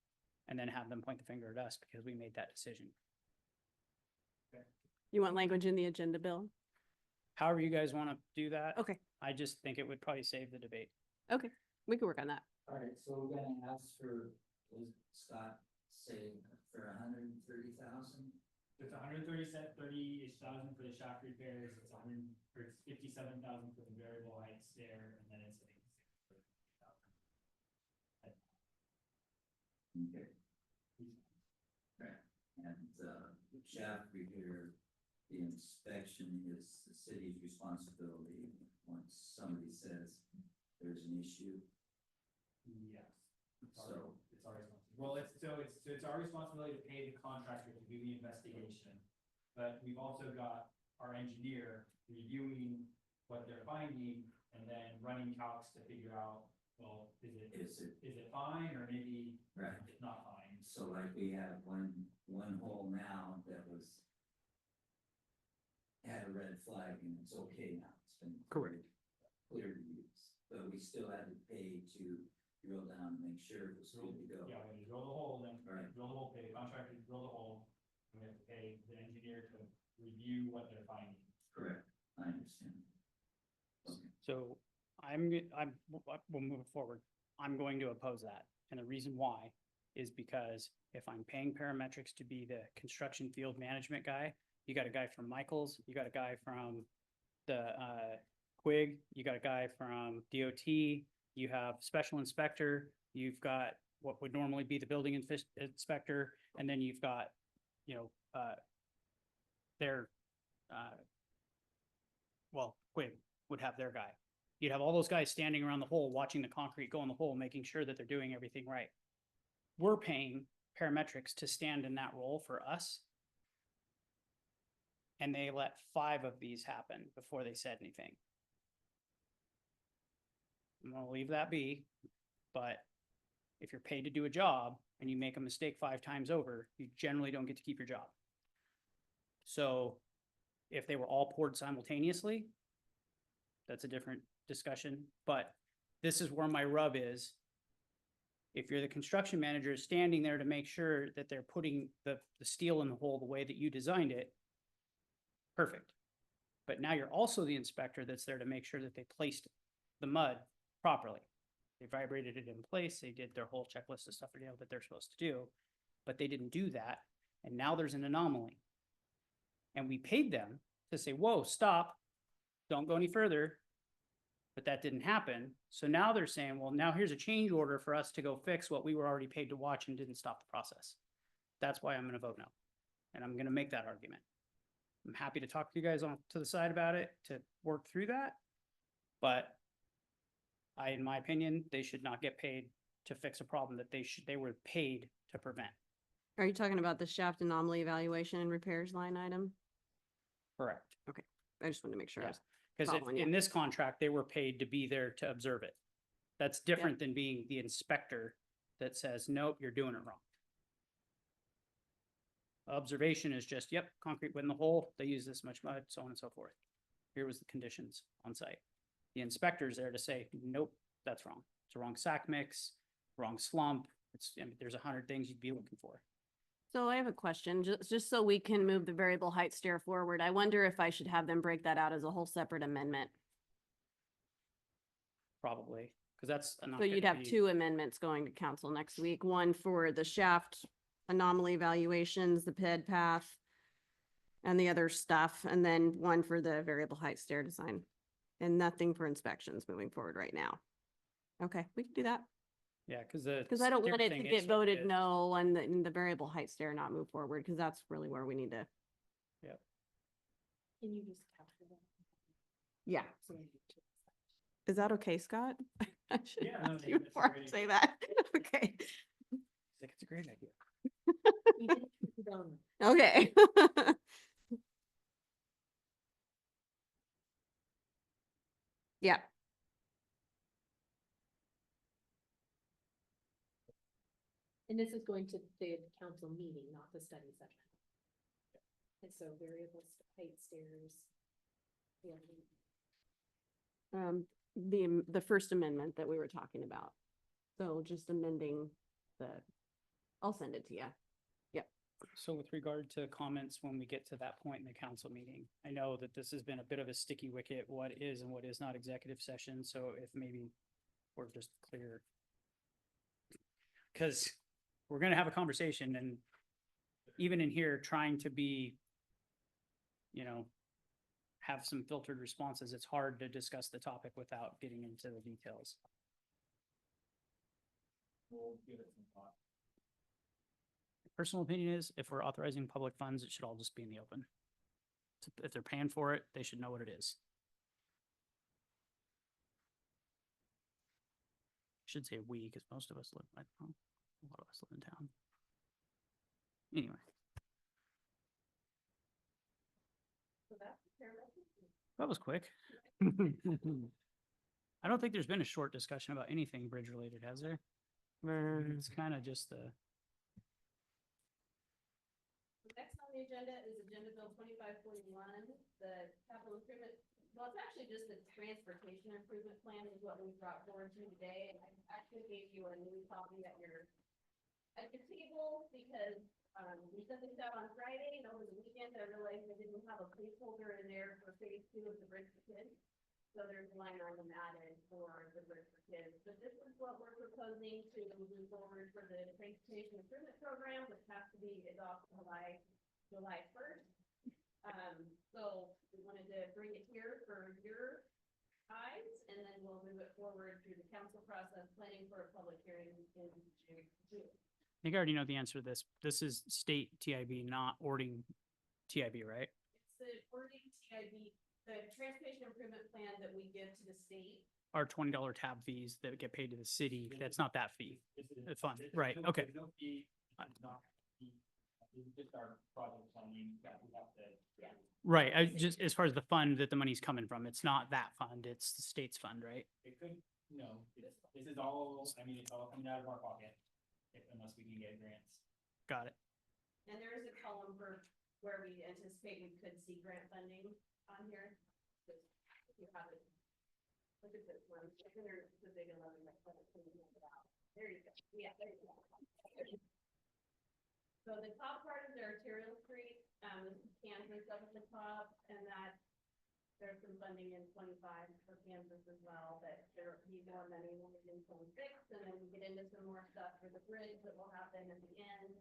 and then have them point the finger at us because we made that decision. You want language in the agenda, Bill? However you guys want to do that. Okay. I just think it would probably save the debate. Okay. We can work on that. All right, so we're gonna ask for, was Scott say for 130,000? It's 130,000 for the shaft repairs, it's 57,000 for the variable height stair, and then it's. Okay. Right, and, shaft repair, the inspection is the city's responsibility. Once somebody says there's an issue, Yes. It's our- So- It's our responsibility. Well, it's our responsibility to pay the contractor to do the investigation. But we've also got our engineer reviewing what they're finding and then running calcs to figure out, well, is it, is it fine or maybe right? it's not fine? So like we have one hole now that had a red flag and it's okay now. It's been Correct. cleared to use, but we still had to pay to drill down and make sure it was good to go. Yeah, when you drill the hole, then Right. drill the hole, pay the contractor to drill the hole. And we have to pay the engineer to review what they're finding. Correct, I understand. Okay. So we'll move forward. I'm going to oppose that. And the reason why is because if I'm paying parametrics to be the construction field management guy, you got a guy from Michaels, you got a guy from the Quig, you got a guy from DOT, you have special inspector, you've got what would normally be the building inspector, and then you've got, Quig would have their guy. You'd have all those guys standing around the hole, watching the concrete go in the hole, making sure that they're doing everything right. We're paying parametrics to stand in that role for us. And they let 5 of these happen before they said anything. I'm gonna leave that be, but if you're paid to do a job, and you make a mistake 5 times over, you generally don't get to keep your job. So if they were all poured simultaneously, that's a different discussion, but this is where my rub is. If you're the construction manager standing there to make sure that they're putting the steel in the hole the way that you designed it, perfect. But now you're also the inspector that's there to make sure that they placed the mud properly. They vibrated it in place, they did their whole checklist of stuff, that they're supposed to do, but they didn't do that, and now there's an anomaly. And we paid them to say, whoa, stop, don't go any further, but that didn't happen. So now they're saying, well, now here's a change order for us to go fix what we were already paid to watch and didn't stop the process. That's why I'm gonna vote no, and I'm gonna make that argument. I'm happy to talk to you guys on to the side about it, to work through that, but in my opinion, they should not get paid to fix a problem that they were paid to prevent. Are you talking about the shaft anomaly evaluation and repairs line item? Correct. I just wanted to make sure. I Yeah. was Because following you. in this contract, they were paid to be there to observe it. That's different than being the inspector that says, nope, you're doing it wrong. Observation is just, yep, concrete went in the hole, they use this much mud, so on and so forth. Here was the conditions on site. The inspector's there to say, nope, that's wrong. It's a wrong sack mix, wrong slump. There's 100 things you'd be looking for. So I have a question, just so we can move the variable height stair forward. I wonder if I should have them break that out as a whole separate amendment. Probably, because that's not So you'd gonna have be- 2 amendments going to council next week, one for the shaft anomaly evaluations, the ped path, and the other stuff, and then one for the variable height stair design. And nothing for inspections moving forward right now. Okay, we can do that, Yeah, because because I don't want it to get voted no and the variable height stair not move forward, because that's really where we need to. Can you just capture that? Yeah. So we need to- Is that okay, Scott? I should Yeah, no, ask I you think that's a before I great say that. Okay, It's a great idea. We didn't put it on. okay. Yeah, And this is going to the council meeting, not the study session. And so variable height stairs. Yeah. the first amendment that we were talking about. So just amending I'll send it to you. So with regard to comments when we get to that point in the council meeting, I know that this has been a bit of a sticky wicket, what is and what is not executive session, so if maybe we're just clear. Because we're gonna have a conversation and even in here, trying to be, have some filtered responses, it's hard to discuss the topic without getting into the details. We'll give it some thought. Personal opinion is, if we're authorizing public funds, it should all just be in the open. If they're paying for it, they should know what it is. Should say we, because most of us live, a lot of us live in town. Anyway, So that's fair enough. that was quick. I don't think there's been a short discussion about anything bridge related, has there? It's kind of just the, Next on the agenda is Agenda Bill 2541, the capital improvement. Well, it's actually just the transportation improvement plan is what we brought forward to you today. And I actually gave you a new copy at your table because we sent this out on Friday and over the weekend I realized I didn't have a placeholder in there for phase 2 of the Bridge for Kids. So there's a line item added for the Bridge for Kids. But this is what we're proposing to move forward for the transportation improvement program, which has to be adopted July 1st. So we wanted to bring it here for your eyes, and then we'll move it forward through the council process, planning for a public hearing in June. I think I already know the answer to this. This is state TIB, not Ording TIB, right? It's the wording TIB, the transportation improvement plan that we give to the state. Our $20 tab fees that get paid to the city, that's not that fee. This is- The fund, there's right, no- okay. there's no fee, it's not fee. This is just our project funding that we have to. Yeah. Right, I just, as far as the fund that the money's coming from, it's not that fund, it's the state's fund, right? It could, no, this is all, I mean, it's all coming out of our pocket. unless we can get grants. Got it. And there is a column for where we anticipate we could see grant funding on here. Just if you have it. Look at this one. I think there's the big 11 that's putting it out. There you go. Yeah, there you go. So the top part is the arterial street, this is Kansas up at the top, and that there's some funding in 25 for Kansas as well, but there will be more money in 26, and then we get into some more stuff for the bridge that will happen at the end.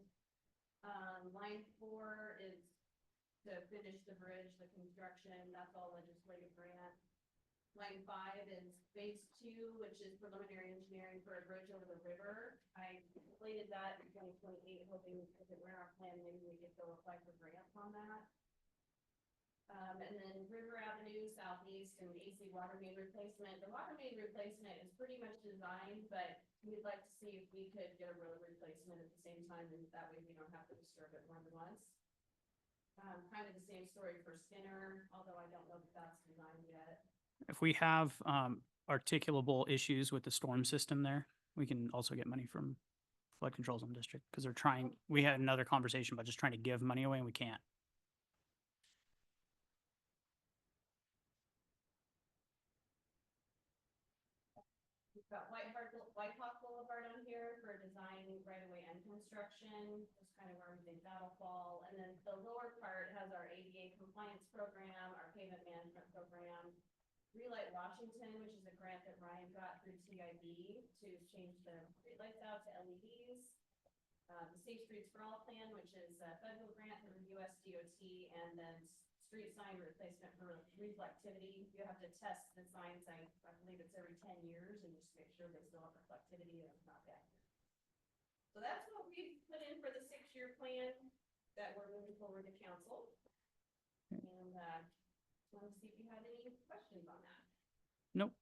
Line 4 is to finish the bridge, the construction, that's all legislative grant. Line 5 is phase 2, which is preliminary engineering for a bridge over the river. I completed that in 2028, hoping if it were in our plan, maybe we could go apply for grants on that. And then River Avenue Southeast and AC water main replacement. The water main replacement is pretty much designed, but we'd like to see if we could get a road replacement at the same time, and that way we don't have to disturb it more than once. Kind of the same story for Skinner, although I don't know if that's designed yet. If we have articulable issues with the storm system there, we can also get money from flood control zone district because they're trying, we had another conversation about just trying to give money away and we can't. We've got Whitehawk Boulevard on here for design right away and construction, that's kind of where we think that'll fall. And then the lower part has our ADA compliance program, our pavement management program. Relight Washington, which is a grant that Ryan got through TIB to change the streetlights out to LEDs. The Safe Streets for All plan, which is a federal grant from the US DOT, and then street sign replacement for reflectivity. You have to test the signs, I believe it's every 10 years, and just make sure they still have reflectivity and it's not bad. So that's what we put in for the 6-year plan that we're moving forward to council. And want to see if you had any questions on that. Nope.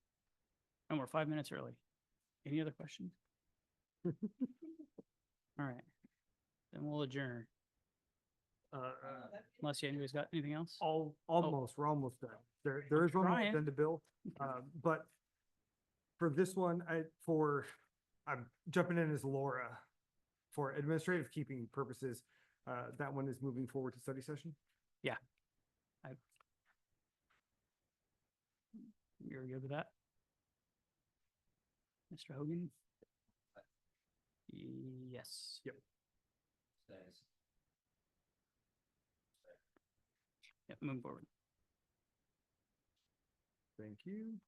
And we're 5 minutes early. Any other questions? All right. Then we'll adjourn. Unless anybody's got anything else? Almost, we're almost done. There is one more trying. agenda bill, but for this one, I'm jumping in as Laura. For administrative keeping purposes, that one is moving forward to study session. You're good with that? Mr. Hogan? Yes. Yep. Stays. Yep, moving forward. Thank you.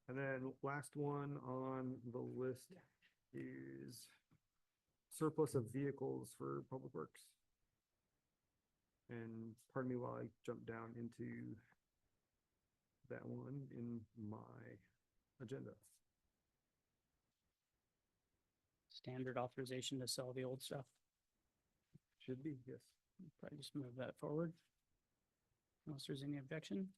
And then last one on the list is surplus of vehicles for Public Works. And pardon me while I jump down into that one in my agenda. Standard authorization to sell the old stuff. Should be, yes. Probably just move that forward. Unless there's any objection.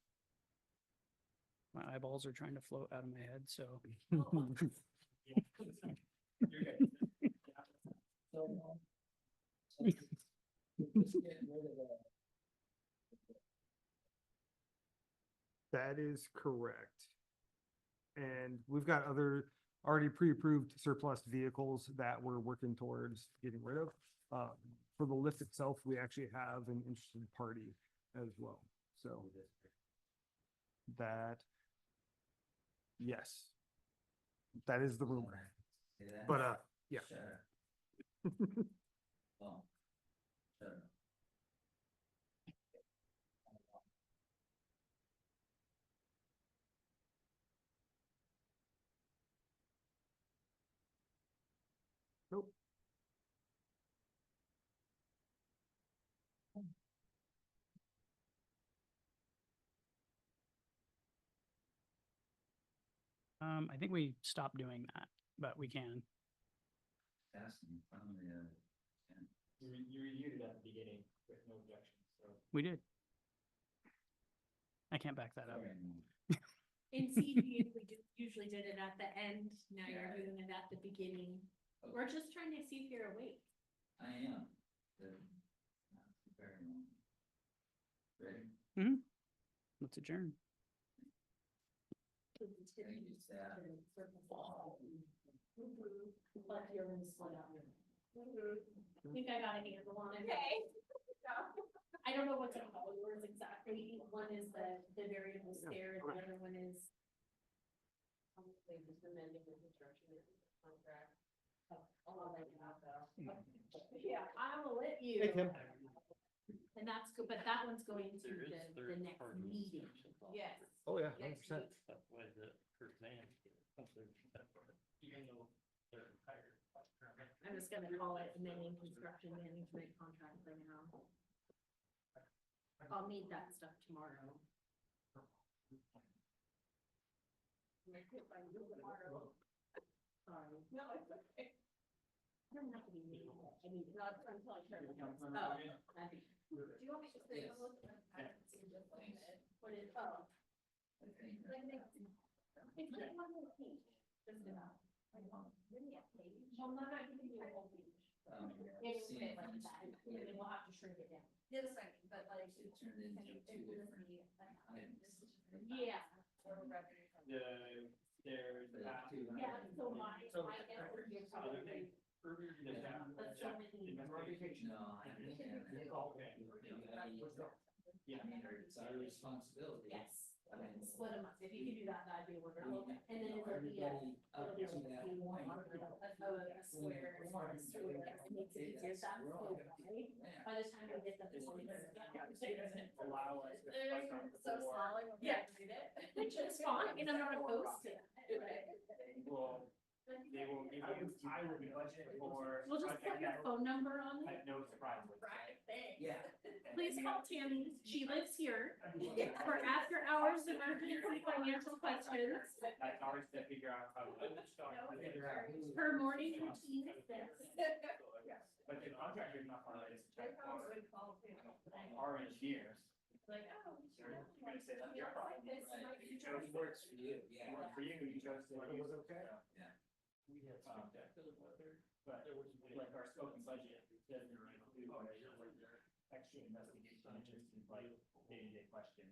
My eyeballs are trying to float out of my head, so. You're good. That is correct. And we've got other already pre-approved surplus vehicles that we're working towards getting rid of. For the lift itself, we actually have an interested party as well. So that, yes, that is the rumor. See that? But yeah. Shut up. Oh. Shut up. Nope. I think we stopped doing that, but we can. Asking from the, You reviewed it at the beginning with no objections, so. We did. I can't back that up. sorry, In CG, we usually did it at the end, now Yeah. you're doing it at the beginning. We're just trying to see if you're awake. I am. Good. Very well. Ready? Let's adjourn. Thank you, staff. But you're gonna split up. I think I got a handle on it. Okay. I don't know what to call yours exactly. One is the variable stair, and the other one is. Just amending the construction contract. Yeah, I will let you. Hey, Tim. And that's good, but that one's going to There is the third next party meeting. inspection. Yes. Oh, yeah, Next 100%. week. That way the per van, even though they're hired. by permit. I'm just gonna call it amending construction management contract for now. I'll need that stuff tomorrow. Sorry. No, it's okay. I don't have to be mean. I mean, not until I turn it on. Oh, I think. Do you want me to say? I haven't seen this one yet. What is, oh. It's like one little page, just about. Really a page? Well, I'm not giving you a whole page. It will fit like that, and then we'll have to shrink it down. Yes, I mean, but like. It turned into two different items. Yeah. There's that. Yeah, so my guess is you're probably. Yeah. But so many. No, I understand that. Okay. I mean, it's our responsibility. Yes, split them up. If you can do that, that'd be wonderful. And then it'll be a. Everybody up to that point. A square, it makes it easier. That's so right. By the time we get them. Allow us. So small. Yeah. Which is fine, and I'm not opposed to that. Well, they will give you, I will be budgeting for. We'll just put your phone number on I it. have no surprises. Right, thanks. Yeah. Please call Tammy. She lives here for after hours emergency financial questions. That's ours to figure out how. Her morning routine is this. But the contractor is not part of this. Our engineers. Like, oh. You're gonna say that's your problem. Right. It chose works for you, yeah. It worked for you, you chose to. It was okay. Yeah. We had some definite weather. But like our scope and budget, doesn't include like their extra investigation, it's just like day-to-day questions.